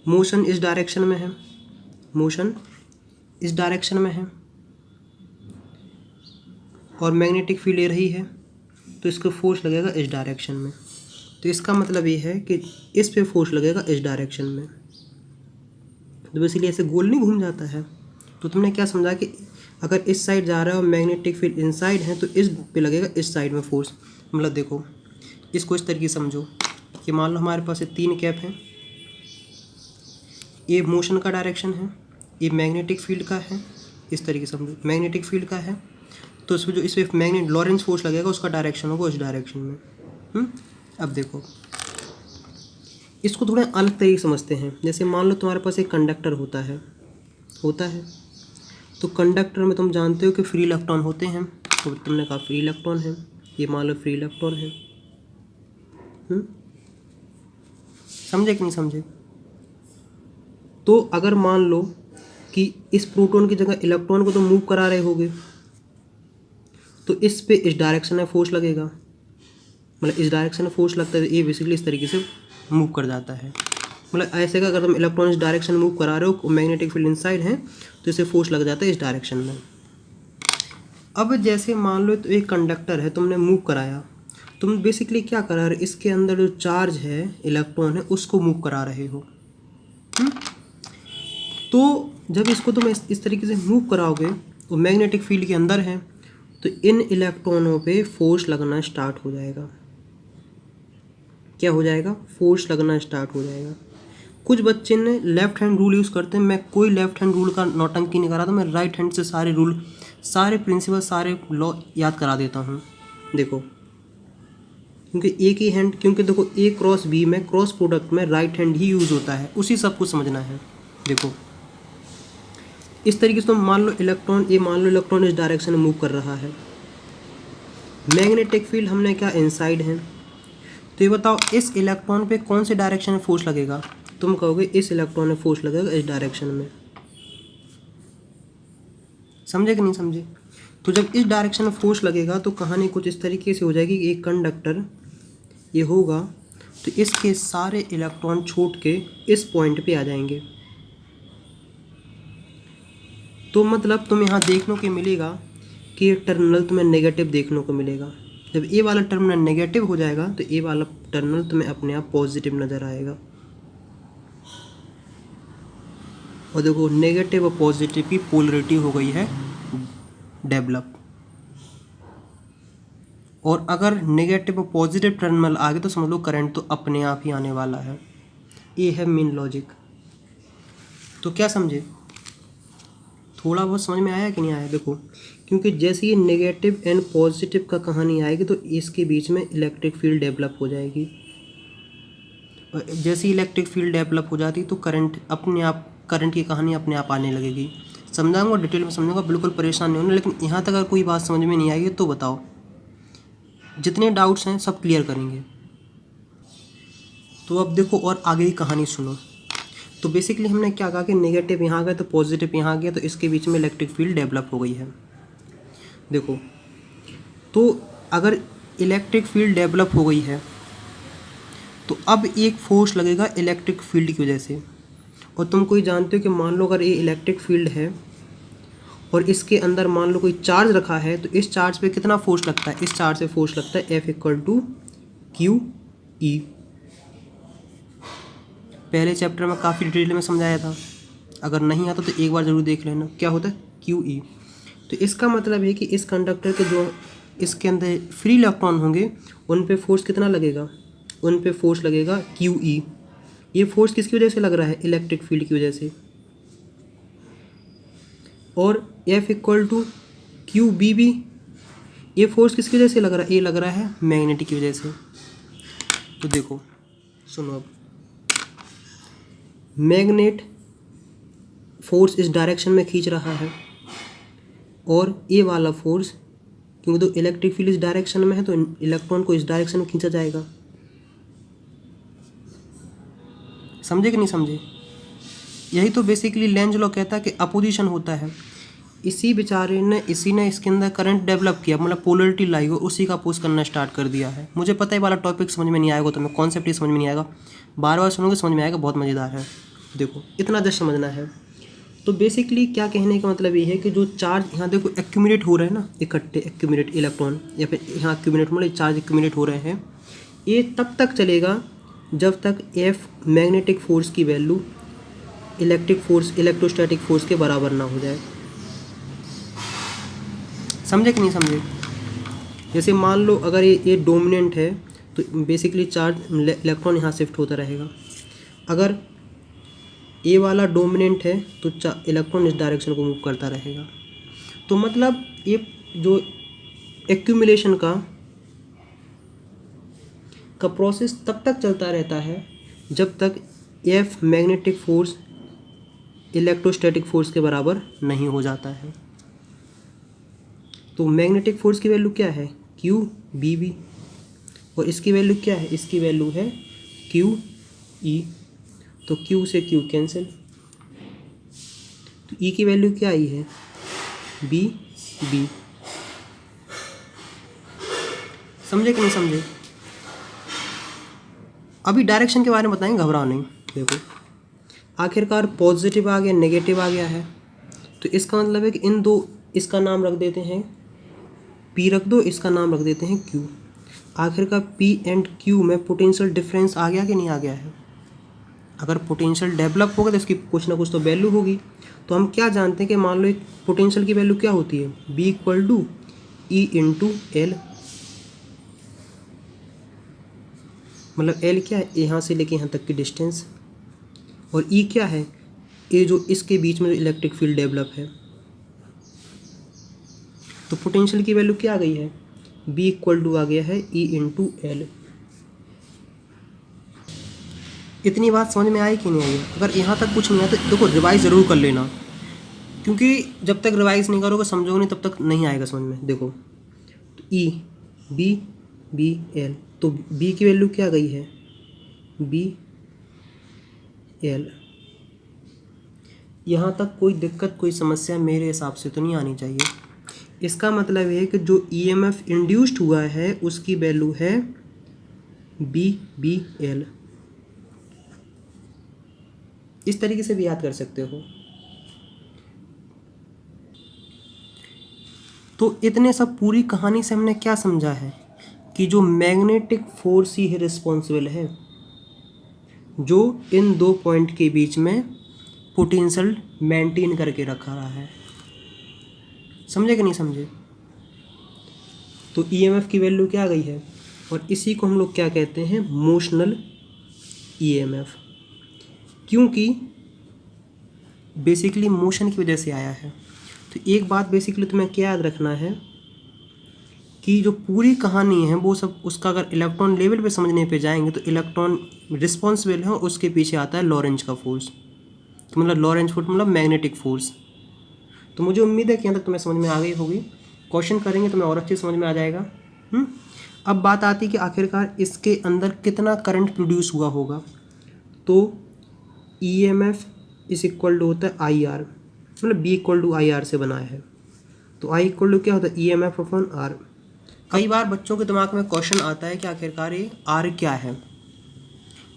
मोशन इस डायरेक्शन में है, मोशन इस डायरेक्शन में है, और मैग्नेटिक फील्ड ले रही है, तो इसको फोर्स लगेगा इस डायरेक्शन में। तो इसका मतलब ये है कि इस पे फोर्स लगेगा इस डायरेक्शन में। तो इसीलिए ऐसे गोल नहीं घूम जाता है। तो तुमने क्या समझा कि अगर इस साइड जा रहा है और मैग्नेटिक फील्ड इनसाइड है तो इस पे लगेगा इस साइड में फोर्स। मतलब देखो इसको इस तरीके से समझो कि मान लो हमारे पास 3 कैप हैं, ये मोशन का डायरेक्शन है, ये मैग्नेटिक फील्ड का है, इस तरीके से समझो मैग्नेटिक फील्ड का है, तो इसमें जो इस पर मैग्नेट लॉरेंज फोर्स लगेगा उसका डायरेक्शन होगा उस डायरेक्शन में। अब देखो इसको थोड़ा अलग तरीके से समझते हैं। जैसे मान लो तुम्हारे पास एक कंडक्टर होता है, तो कंडक्टर में तुम जानते हो कि फ्री इलेक्ट्रॉन होते हैं, तो तुमने कहा फ्री इलेक्ट्रॉन है, ये मान लो फ्री इलेक्ट्रॉन है। समझे कि नहीं समझे। तो अगर मान लो कि इस प्रोटॉन की जगह इलेक्ट्रॉन को तुम मूव करा रहे होगे, तो इस पे इस डायरेक्शन में फोर्स लगेगा, मतलब इस डायरेक्शन में फोर्स लगता है, ये बेसिकली इस तरीके से मूव कर जाता है। मतलब ऐसे का अगर तुम इलेक्ट्रॉन इस डायरेक्शन में मूव करा रहे हो, मैग्नेटिक फील्ड इनसाइड है, तो इसे फोर्स लग जाता है इस डायरेक्शन में। अब जैसे मान लो तो एक कंडक्टर है, तुमने मूव कराया, तुम बेसिकली क्या करा रहे हो, इसके अंदर जो चार्ज है, इलेक्ट्रॉन है, उसको मूव करा रहे हो। तो जब इसको तुम इस तरीके से मूव कराओगे, वो मैग्नेटिक फील्ड के अंदर है, तो इन इलेक्ट्रॉनों पे फोर्स लगना स्टार्ट हो जाएगा। क्या हो जाएगा, फोर्स लगना स्टार्ट हो जाएगा। कुछ बच्चे ने लेफ्ट हैंड रूल यूज़ करते हैं, मैं कोई लेफ्ट हैंड रूल का नौटंकी नहीं करा था, मैं राइट हैंड से सारे रूल, सारे प्रिंसिपल, सारे लॉ याद करा देता हूँ। देखो क्योंकि एक ही हैंड, क्योंकि देखो A क्रॉस B में क्रॉस प्रोडक्ट में राइट हैंड ही यूज़ होता है, उसी सब कुछ समझना है। देखो इस तरीके से तुम मान लो इलेक्ट्रॉन, ये मान लो इलेक्ट्रॉन इस डायरेक्शन में मूव कर रहा है, मैग्नेटिक फील्ड हमने क्या इनसाइड है, तो ये बताओ इस इलेक्ट्रॉन पे कौन से डायरेक्शन में फोर्स लगेगा? तुम कहोगे इस इलेक्ट्रॉन में फोर्स लगेगा इस डायरेक्शन में। समझे कि नहीं समझे? तो जब इस डायरेक्शन में फोर्स लगेगा तो कहानी कुछ इस तरीके से हो जाएगी कि एक कंडक्टर ये होगा तो इसके सारे इलेक्ट्रॉन छूट के इस पॉइंट पे आ जाएंगे। तो मतलब तुम यहाँ देखने को मिलेगा कि टर्मिनल तुम्हें नेगेटिव देखने को मिलेगा। जब ए वाला टर्मिनल नेगेटिव हो जाएगा तो ए वाला टर्मिनल तुम्हें अपने आप पॉजिटिव नज़र आएगा। और देखो नेगेटिव और पॉजिटिव की पोलरिटी हो गई है डेवलप। और अगर नेगेटिव और पॉजिटिव टर्मिनल आ गए तो समझ लो करंट तो अपने आप ही आने वाला है। ये है मेन लॉजिक। तो क्या समझे? थोड़ा बहुत समझ में आया कि नहीं आया? देखो क्योंकि जैसे ये नेगेटिव एंड पॉजिटिव का कहानी आएगी तो इसके बीच में इलेक्ट्रिक फील्ड डेवलप हो जाएगी। और जैसे इलेक्ट्रिक फील्ड डेवलप हो जाती तो करंट अपने आप, करंट की कहानी अपने आप आने लगेगी। समझाऊंगा, डिटेल में समझाऊंगा, बिल्कुल परेशान नहीं होना। लेकिन यहाँ तक अगर कोई बात समझ में नहीं आएगी तो बताओ, जितने डाउट्स हैं सब क्लियर करेंगे। तो अब देखो और आगे की कहानी सुनो। तो बेसिकली हमने क्या कहा कि नेगेटिव यहाँ गया तो पॉजिटिव यहाँ गया तो इसके बीच में इलेक्ट्रिक फील्ड डेवलप हो गई है। देखो तो अगर इलेक्ट्रिक फील्ड डेवलप हो गई है तो अब एक फोर्स लगेगा इलेक्ट्रिक फील्ड की वजह से। और तुम कोई जानते हो कि मान लो अगर ये इलेक्ट्रिक फील्ड है और इसके अंदर मान लो कोई चार्ज रखा है तो इस चार्ज पे कितना फोर्स लगता है? इस चार्ज से फोर्स लगता है F=QE। पहले चैप्टर में काफ़ी डिटेल में समझाया था, अगर नहीं आता तो एक बार ज़रूर देख लेना क्या होता है QE। तो इसका मतलब है कि इस कंडक्टर के जो इसके अंदर फ्री इलेक्ट्रॉन होंगे उन पे फोर्स कितना लगेगा? उन पे फोर्स लगेगा QE। ये फोर्स किसकी वजह से लग रहा है? इलेक्ट्रिक फील्ड की वजह से। और F=QB भी ये फोर्स किसकी वजह से लग रहा है? ये लग रहा है मैग्नेटिक की वजह से। तो देखो सुनो, अब मैग्नेट फोर्स इस डायरेक्शन में खींच रहा है और ये वाला फोर्स, क्योंकि तो इलेक्ट्रिक फील्ड इस डायरेक्शन में है तो इलेक्ट्रॉन को इस डायरेक्शन में खींचा जाएगा। समझे कि नहीं समझे? यही तो बेसिकली लेंज लॉ कहता है कि अपोजिशन होता है। इसी बेचारे ने इसके अंदर करंट डेवलप किया, मतलब पोलरिटी लाई हो, उसी का अपोज करना स्टार्ट कर दिया है। मुझे पता है वाला टॉपिक समझ में नहीं आएगा, तो मैं कॉन्सेप्ट ही समझ में नहीं आएगा, बार बार सुनोगे समझ में आएगा, बहुत मज़ेदार है। देखो इतना जस्ट समझना है। तो बेसिकली क्या कहने का मतलब ये है कि जो चार्ज यहाँ देखो एक्यूमुलेट हो रहे हैं ना, इकट्ठे एक्यूमुलेट इलेक्ट्रॉन या फिर यहाँ एक्यूमुलेट मतलब चार्ज एक्यूमुलेट हो रहे हैं, ये तब तक चलेगा जब तक F मैग्नेटिक फोर्स की value electric force electrostatic force के बराबर ना हो जाए। समझे कि नहीं समझे? जैसे मान लो अगर ये डोमिनेंट है तो बेसिकली चार्ज इलेक्ट्रॉन यहाँ शिफ्ट होता रहेगा। अगर ये वाला डोमिनेंट है तो इलेक्ट्रॉन इस डायरेक्शन को मूव करता रहेगा। तो मतलब ये जो एक्यूमुलेशन का प्रोसेस तब तक चलता रहता है जब तक F magnetic force electrostatic force के बराबर नहीं हो जाता है। तो मैग्नेटिक फोर्स की वैल्यू क्या है? QBB। और इसकी वैल्यू क्या है? इसकी वैल्यू है QE। तो Q से Q कैंसिल, तो E की वैल्यू क्या आई है? BB। समझे कि नहीं समझे? अभी डायरेक्शन के बारे में बताएंगे, घबराओ नहीं। देखो आखिरकार पॉजिटिव आ गया, नेगेटिव आ गया है, तो इसका मतलब है कि इन दो, इसका नाम रख देते हैं P रख दो, इसका नाम रख देते हैं Q। आखिरकार P एंड Q में पोटेंशियल डिफरेंस आ गया कि नहीं आ गया है? अगर पोटेंशियल डेवलप होगा तो इसकी कुछ ना कुछ तो वैल्यू होगी। तो हम क्या जानते हैं कि मान लो पोटेंशियल की वैल्यू क्या होती है? B=E/L। मतलब L क्या है? यहाँ से लेके यहाँ तक की डिस्टेंस। और E क्या है? ये जो इसके बीच में जो इलेक्ट्रिक फील्ड डेवलप है। तो पोटेंशियल की वैल्यू क्या आ गई है? B आ गया है E/L। इतनी बात समझ में आई कि नहीं आई? अगर यहाँ तक कुछ नहीं आया तो देखो रिवाइज ज़रूर कर लेना, क्योंकि जब तक रिवाइज नहीं करोगे समझोगे नहीं तब तक नहीं आएगा समझ में। देखो E B बी एल, तो बी की वैल्यू क्या गई है, बी एल। यहाँ तक कोई दिक्कत कोई समस्या मेरे हिसाब से तो नहीं आनी चाहिए। इसका मतलब है कि जो ईएमएफ इंड्यूस्ड हुआ है उसकी वैल्यू है बी एल। इस तरीके से भी याद कर सकते हो। तो इतने सब पूरी कहानी से हमने क्या समझा है कि जो मैग्नेटिक फोर्स ही है रिस्पॉन्सिबल है जो इन दो पॉइंट के बीच में पोटेंशियल मेंटेन करके रखा रहा है। समझे कि नहीं समझे? तो ईएमएफ की वैल्यू क्या आ गई है, और इसी को हम लोग क्या कहते हैं, मोशनल ईएमएफ, क्योंकि बेसिकली मोशन की वजह से आया है। तो एक बात बेसिकली तुम्हें क्या याद रखना है कि जो पूरी कहानी है वो सब उसका अगर इलेक्ट्रॉन लेवल पे समझने पे जाएंगे तो इलेक्ट्रॉन रिस्पॉन्सिबल है, उसके पीछे आता है लॉरेंज का फोर्स। तो मतलब लॉरेंज फोर्स मतलब मैग्नेटिक फोर्स। तो मुझे उम्मीद है कि यहाँ तक तुम्हें समझ में आ गई होगी। क्वेश्चन करेंगे तो मैं और अच्छे समझ में आ जाएगा। अब बात आती है कि आखिरकार इसके अंदर कितना करंट प्रोड्यूस हुआ होगा। तो ईएमएफ इज इक्वल टू होता है आई आर, मतलब B equal to I R से बना है। तो आई इक्वल टू क्या होता है, ईएमएफ अपॉन आर। कई बार बच्चों के दिमाग में क्वेश्चन आता है कि आखिरकार ये आर क्या है।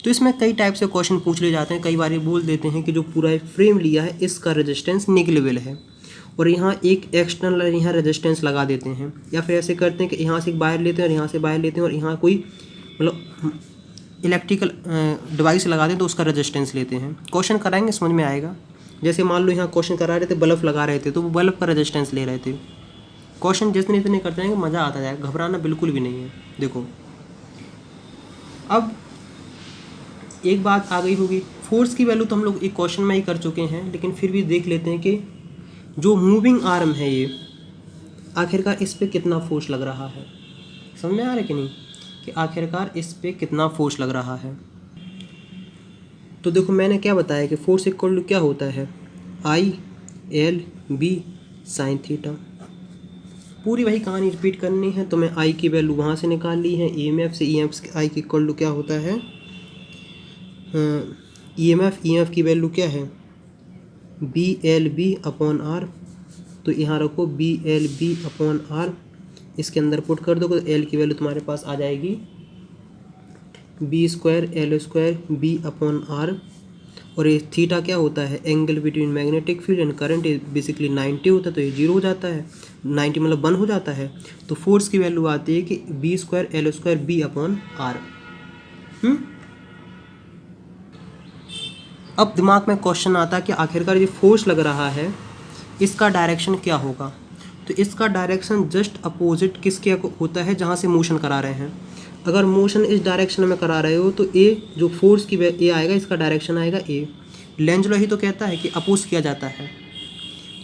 तो इसमें कई टाइप से क्वेश्चन पूछ ले जाते हैं। कई बार ये बोल देते हैं कि जो पूरा फ्रेम लिया है इसका रेजिस्टेंस निगलेबल है, और यहाँ एक एक्सटर्नल यहाँ रेजिस्टेंस लगा देते हैं, या फिर ऐसे करते हैं कि यहाँ से बाहर लेते हैं और यहाँ से बाहर लेते हैं और यहाँ कोई मतलब इलेक्ट्रिकल डिवाइस लगा दें तो उसका रेजिस्टेंस लेते हैं। क्वेश्चन कराएंगे समझ में आएगा। जैसे मान लो यहाँ क्वेश्चन करा रहे थे, बल्ब लगा रहे थे तो वो बल्ब का रेजिस्टेंस ले रहे थे। क्वेश्चन जितने इतने करते हैं मज़ा आता जाएगा, घबराना बिल्कुल भी नहीं है। देखो अब एक बात आ गई होगी, फोर्स की वैल्यू तो हम लोग एक क्वेश्चन में ही कर चुके हैं, लेकिन फिर भी देख लेते हैं कि जो मूविंग आर्म है ये आखिरकार इस पे कितना फोर्स लग रहा है। समझ में आ रहा है कि नहीं, कि आखिरकार इस पे कितना फोर्स लग रहा है। तो देखो मैंने क्या बताया कि फोर्स इक्वल टू क्या होता है, I L B sine theta. पूरी वही कहानी रिपीट करनी है। तो मैं आई की वैल्यू वहाँ से निकाल ली है, ईएमएफ से। ईएमएफ आई की इक्वल टू क्या होता है, ईएमएफ की वैल्यू क्या है, B L B upon R. तो यहाँ रखो B L B upon R, इसके अंदर पुट कर दो तो एल की वैल्यू तुम्हारे पास आ जाएगी B square L square B upon R. और ये थीटा क्या होता है, angle between magnetic field and current basically 90 होता है, तो ये 0 हो जाता है, 90 मतलब 1 हो जाता है। तो फोर्स की वैल्यू आती है कि B square L square B upon R. अब दिमाग में क्वेश्चन आता है कि आखिरकार ये फोर्स लग रहा है इसका डायरेक्शन क्या होगा। तो इसका डायरेक्शन जस्ट अपोजिट किसके होता है, जहाँ से मोशन करा रहे हैं। अगर मोशन इस डायरेक्शन में करा रहे हो तो ए जो फोर्स की ए आएगा इसका डायरेक्शन आएगा ए। लेंज लॉ ही तो कहता है कि अपोज किया जाता है।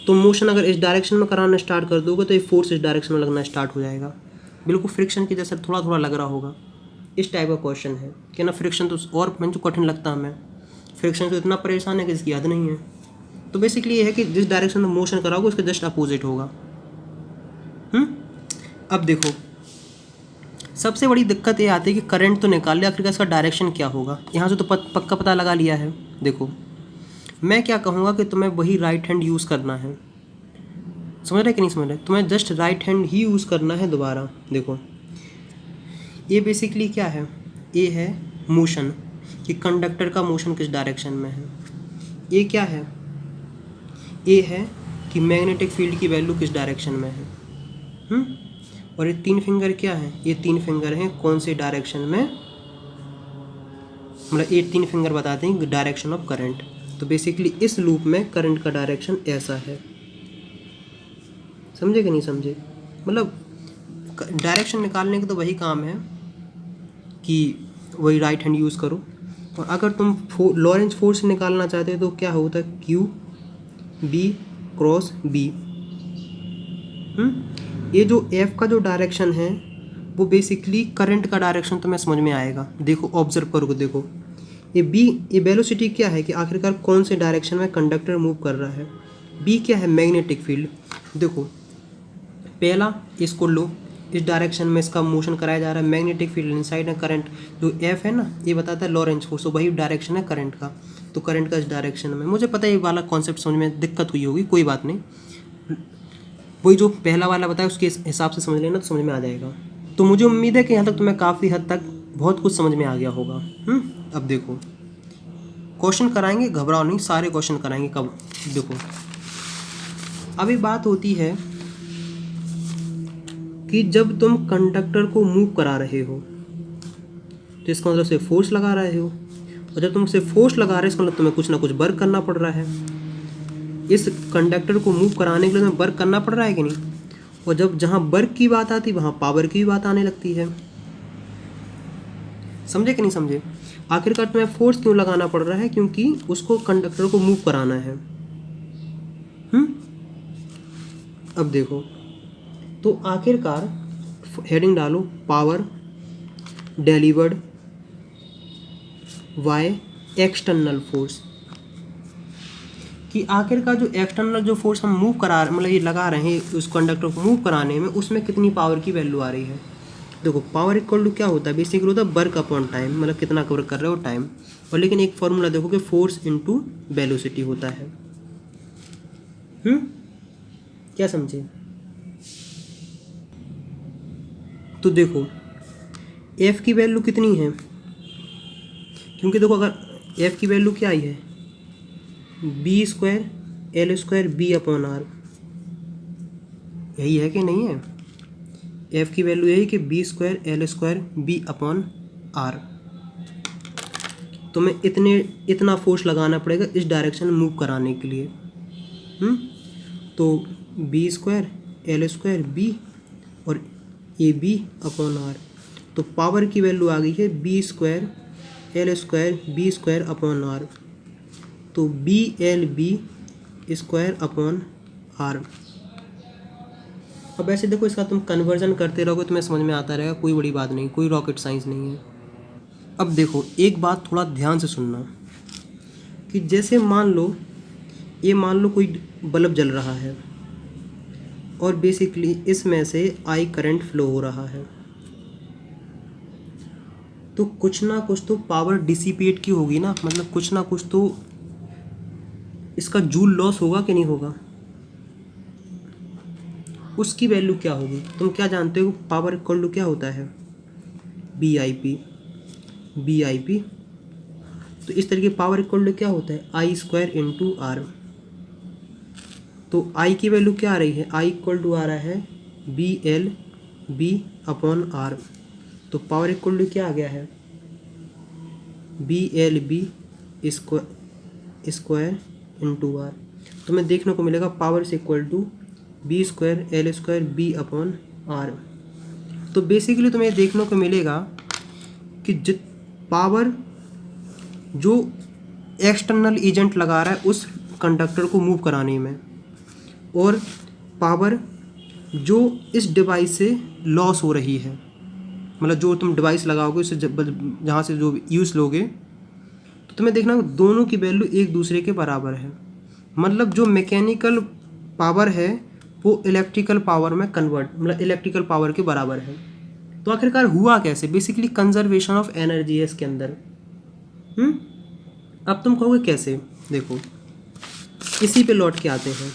तो मोशन अगर इस डायरेक्शन में कराना स्टार्ट कर दोगे तो ये फोर्स इस डायरेक्शन में लगना स्टार्ट हो जाएगा। बिल्कुल फ्रिक्शन की जैसा थोड़ा थोड़ा लग रहा होगा। इस टाइप का क्वेश्चन है कि ना, फ्रिक्शन तो और जो कठिन लगता है हमें, फ्रिक्शन तो इतना परेशान है कि इसकी याद नहीं है। तो बेसिकली ये है कि जिस डायरेक्शन में मोशन कराओगे उसके जस्ट अपोजिट होगा। अब देखो सबसे बड़ी दिक्कत ये आती है कि करंट तो निकाल लिया, आखिर इसका डायरेक्शन क्या होगा। यहाँ से तो पक्का पता लगा लिया है। देखो मैं क्या कहूँगा कि तुम्हें वही राइट हैंड यूज़ करना है। समझ रहे कि नहीं समझ रहे, तुम्हें जस्ट राइट हैंड ही यूज़ करना है दोबारा। देखो ये बेसिकली क्या है, ये है मोशन, कि कंडक्टर का मोशन किस डायरेक्शन में है। ये क्या है, ये है कि मैग्नेटिक फील्ड की वैल्यू किस डायरेक्शन में है। और ये 3 फिंगर क्या है, ये 3 फिंगर हैं कौन से डायरेक्शन में, मतलब ये 3 फिंगर बताते हैं डायरेक्शन ऑफ करंट। तो बेसिकली इस लूप में करंट का डायरेक्शन ऐसा है। समझे कि नहीं समझे, मतलब डायरेक्शन निकालने का तो वही काम है कि वही राइट हैंड यूज़ करो। और अगर तुम लॉरेंज फोर्स निकालना चाहते हो तो क्या होता है, क्यू बी क्रॉस बी। ये जो एफ का जो डायरेक्शन है वो बेसिकली करंट का डायरेक्शन तुम्हें समझ में आएगा। देखो ऑब्जर्व करोगे, देखो ये बी, ये वेलोसिटी क्या है कि आखिरकार कौन से डायरेक्शन में कंडक्टर मूव कर रहा है। बी क्या है, मैग्नेटिक फील्ड। देखो पहला इसको लो, इस डायरेक्शन में इसका मोशन कराया जा रहा है। मैग्नेटिक फील्ड इनसाइड है, करंट जो एफ है ना ये बताता है लॉरेंज फोर्स, तो वही डायरेक्शन है करंट का, तो करंट का इस डायरेक्शन में। मुझे पता है ये वाला कॉन्सेप्ट समझ में दिक्कत हुई होगी, कोई बात नहीं, वही जो पहला वाला बताया उसके हिसाब से समझ लेना तो समझ में आ जाएगा। तो मुझे उम्मीद है कि यहाँ तक तुम्हें काफ़ी हद तक बहुत कुछ समझ में आ गया होगा। अब देखो क्वेश्चन कराएंगे, घबराओ नहीं, सारे क्वेश्चन कराएंगे। कब देखो अभी बात होती है कि जब तुम कंडक्टर को मूव करा रहे हो तो इसका मतलब से फोर्स लगा रहे हो, और जब तुम उसे फोर्स लगा रहे हो इसका मतलब तुम्हें कुछ ना कुछ वर्क करना पड़ रहा है। इस कंडक्टर को मूव कराने के लिए तुम्हें वर्क करना पड़ रहा है कि नहीं, और जब जहाँ वर्क की बात आती है वहाँ पावर की भी बात आने लगती है। समझे कि नहीं समझे? आखिरकार तुम्हें फोर्स क्यों लगाना पड़ रहा है, क्योंकि उसको कंडक्टर को मूव कराना है। अब देखो तो आखिरकार हेडिंग डालो power delivered by external force, कि आखिरकार जो एक्सटर्नल जो फोर्स हम मूव करा मतलब ये लगा रहे हैं उस कंडक्टर को मूव कराने में, उसमें कितनी पावर की वैल्यू आ रही है। देखो पावर इक्वल टू क्या होता है, बेसिकली होता है वर्क अपॉन टाइम, मतलब कितना कवर कर रहे हो टाइम, और लेकिन एक फॉर्मूला देखो कि फोर्स इनटू वेलोसिटी होता है। क्या समझे? तो देखो F की वैल्यू कितनी है, क्योंकि देखो अगर F की वैल्यू क्या आई है B square L square B upon R, यही है कि नहीं है? F की वैल्यू यही कि B square L square B upon R. तो मैं इतना फोर्स लगाना पड़ेगा इस डायरेक्शन में मूव कराने के लिए। तो B square L square B और ए बी अपॉन आर, तो पावर की वैल्यू आ गई है B square L square B square upon R, तो B L B square upon R. अब ऐसे देखो इसका तुम कन्वर्जन करते रहोगे तुम्हें समझ में आता रहेगा, कोई बड़ी बात नहीं, कोई रॉकेट साइंस नहीं है। अब देखो एक बात थोड़ा ध्यान से सुनना, कि जैसे मान लो कोई बल्ब जल रहा है और बेसिकली इसमें से आई करंट फ्लो हो रहा है, तो कुछ ना कुछ तो पावर डिसिपेट की होगी ना, मतलब कुछ ना कुछ तो इसका जूल लॉस होगा कि नहीं होगा, उसकी वैल्यू क्या होगी। तुम क्या जानते हो पावर इक्वल टू क्या होता है बी आई पी, तो इस तरीके पावर इक्वल टू क्या होता है आई स्क्वायर इंटू आर। तो आई की वैल्यू क्या आ रही है, आई इक्वल टू आ रहा है B L B upon R, तो पावर इक्वल टू क्या आ गया है B L B square into R. तो हमें देखने को मिलेगा power is equal to B square L square B upon R. तो बेसिकली तुम्हें देखने को मिलेगा कि जित पावर जो एक्सटर्नल एजेंट लगा रहा है उस कंडक्टर को मूव कराने में, और पावर जो इस डिवाइस से लॉस हो रही है, मतलब जो तुम डिवाइस लगाओगे उससे जहाँ से जो यूज़ लोगे, तो तुम्हें देखना दोनों की वैल्यू एक दूसरे के बराबर है। मतलब जो मैकेनिकल पावर है वो इलेक्ट्रिकल पावर में मतलब इलेक्ट्रिकल पावर के बराबर है। तो आखिरकार हुआ कैसे, बेसिकली कंजर्वेशन ऑफ एनर्जी है इसके अंदर। अब तुम कहोगे कैसे, देखो इसी पे लौट के आते हैं,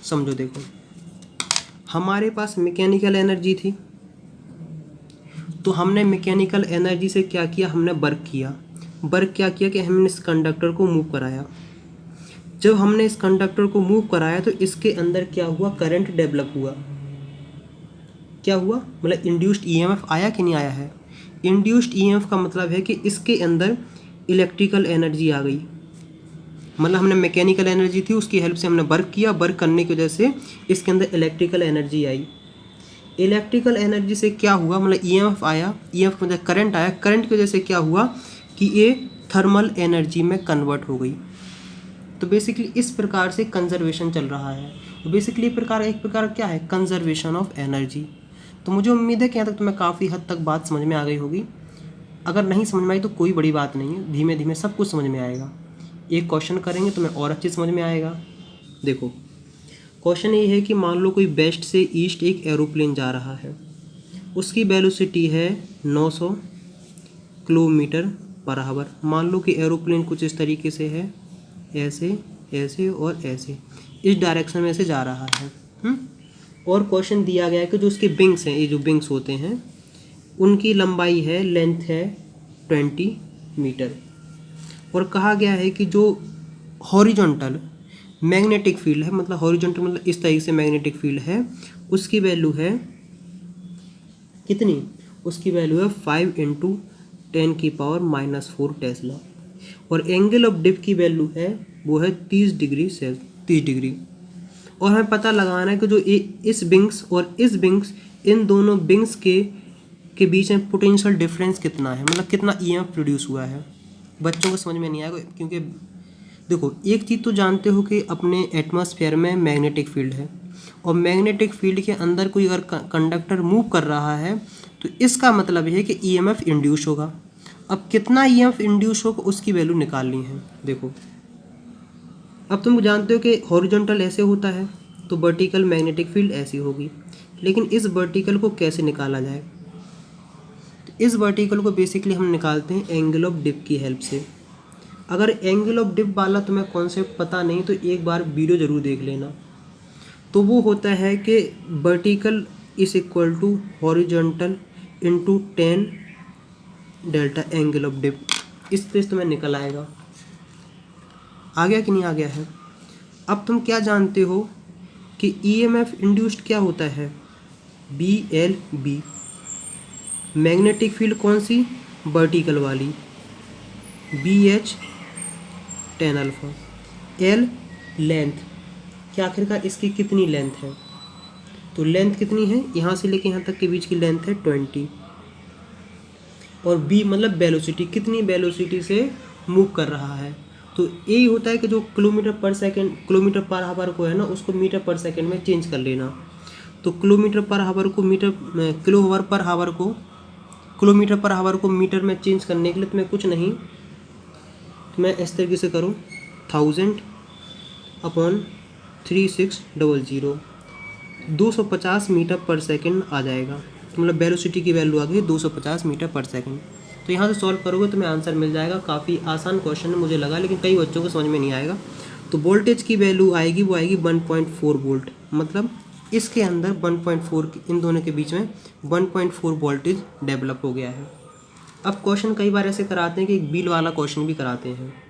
समझो। देखो हमारे पास मैकेनिकल एनर्जी थी, तो हमने मैकेनिकल एनर्जी से क्या किया, हमने वर्क क्या किया कि हमने इस कंडक्टर को मूव कराया। जब हमने इस कंडक्टर को मूव कराया तो इसके अंदर क्या हुआ, करंट डेवलप हुआ। क्या हुआ, मतलब इंड्यूस्ड ईएमएफ आया कि नहीं आया है। इंड्यूस्ड ईएमएफ का मतलब है कि इसके अंदर इलेक्ट्रिकल एनर्जी आ गई, मतलब हमने मैकेनिकल एनर्जी थी उसकी हेल्प से हमने वर्क किया, वर्क करने की वजह से इसके अंदर इलेक्ट्रिकल एनर्जी आई। इलेक्ट्रिकल एनर्जी से क्या हुआ, मतलब ईएमएफ आया, ईएमएफ मतलब करंट आया, करंट की वजह से क्या हुआ कि ये थर्मल एनर्जी में कन्वर्ट हो गई। तो बेसिकली इस प्रकार से कंजर्वेशन चल रहा है। तो बेसिकली एक प्रकार क्या है, कंजर्वेशन ऑफ एनर्जी। तो मुझे उम्मीद है कि यहाँ तक तुम्हें काफ़ी हद तक बात समझ में आ गई होगी। अगर नहीं समझ में आई तो कोई बड़ी बात नहीं है, धीमे धीमे सब कुछ समझ में आएगा। एक क्वेश्चन करेंगे तुम्हें और अच्छे समझ में आएगा। देखो क्वेश्चन ये है कि मान लो कोई वेस्ट से ईस्ट एक एरोप्लेन जा रहा है, उसकी वेलोसिटी है 900 किलोमीटर पर आवर। मान लो कि एरोप्लेन कुछ इस तरीके से है, ऐसे ऐसे और ऐसे, इस डायरेक्शन में से जा रहा है। और क्वेश्चन दिया गया है कि जो उसके विंग्स हैं, ये जो विंग्स होते हैं उनकी लंबाई है, लेंथ है 20 मीटर। और कहा गया है कि जो हॉरिजॉन्टल मैग्नेटिक फील्ड है, मतलब हॉरिजॉन्टल मतलब इस तरीके से मैग्नेटिक फील्ड है, उसकी वैल्यू है कितनी? उसकी वैल्यू है 5 × 10⁻⁻4 टेस्ला। और एंगल ऑफ डिप की वैल्यू है वो है 30 डिग्री। और हमें पता लगाना है कि जो इस विंग्स और इस विंग्स, इन दोनों विंग्स के बीच में पोटेंशियल डिफरेंस कितना है, मतलब कितना ईएमएफ प्रोड्यूस हुआ है। बच्चों को समझ में नहीं आएगा, क्योंकि देखो एक चीज़ तो जानते हो कि अपने एटमॉस्फेयर में मैग्नेटिक फील्ड है, और मैग्नेटिक फील्ड के अंदर कोई अगर कंडक्टर मूव कर रहा है तो इसका मतलब है कि ईएमएफ इंड्यूस होगा। अब कितना ईएमएफ इंड्यूस होगा उसकी वैल्यू निकालनी है। देखो अब तुम जानते हो कि हॉरिजॉन्टल ऐसे होता है तो वर्टिकल मैग्नेटिक फील्ड ऐसी होगी, लेकिन इस वर्टिकल को कैसे निकाला जाए? तो इस वर्टिकल को बेसिकली हम निकालते हैं एंगल ऑफ डिप की हेल्प से। अगर एंगल ऑफ डिप वाला तुम्हें कॉन्सेप्ट पता नहीं तो एक बार वीडियो ज़रूर देख लेना। तो वो होता है कि vertical is equal to horizontal into 10 delta angle of dip. इस तरह से तुम्हें निकल आएगा। आ गया कि नहीं आ गया है? अब तुम क्या जानते हो कि ईएमएफ इंड्यूस्ड क्या होता है? BLB। मैग्नेटिक फील्ड कौन सी? वर्टिकल वाली, BH tan alpha. L length, क्या आखिरकार इसकी कितनी लेंथ है? तो लेंथ कितनी है? यहाँ से लेके यहाँ तक के बीच की लेंथ है 20। और B मतलब वेलोसिटी, कितनी वेलोसिटी से मूव कर रहा है। तो यही होता है कि जो किलोमीटर पर आवर को है ना, उसको मीटर पर सेकंड में चेंज कर लेना। तो किलोमीटर पर आवर को किलोमीटर पर आवर को मीटर में चेंज करने के लिए तुम्हें कुछ नहीं, तुम्हें इस तरीके से करो 1000/3600, 250 मीटर पर सेकंड आ जाएगा। तो मतलब वेलोसिटी की वैल्यू आ गई 250 मीटर पर सेकंड। तो यहाँ से सॉल्व करोगे तुम्हें आंसर मिल जाएगा। काफ़ी आसान क्वेश्चन है मुझे लगा, लेकिन कई बच्चों को समझ में नहीं आएगा। तो वोल्टेज की वैल्यू आएगी, वो आएगी 1.4 वोल्ट। मतलब इसके अंदर 1.4, इन दोनों के बीच में 1.4 वोल्टेज डेवलप हो गया है। अब क्वेश्चन कई बार ऐसे कराते हैं कि एक व्हील वाला क्वेश्चन भी कराते हैं।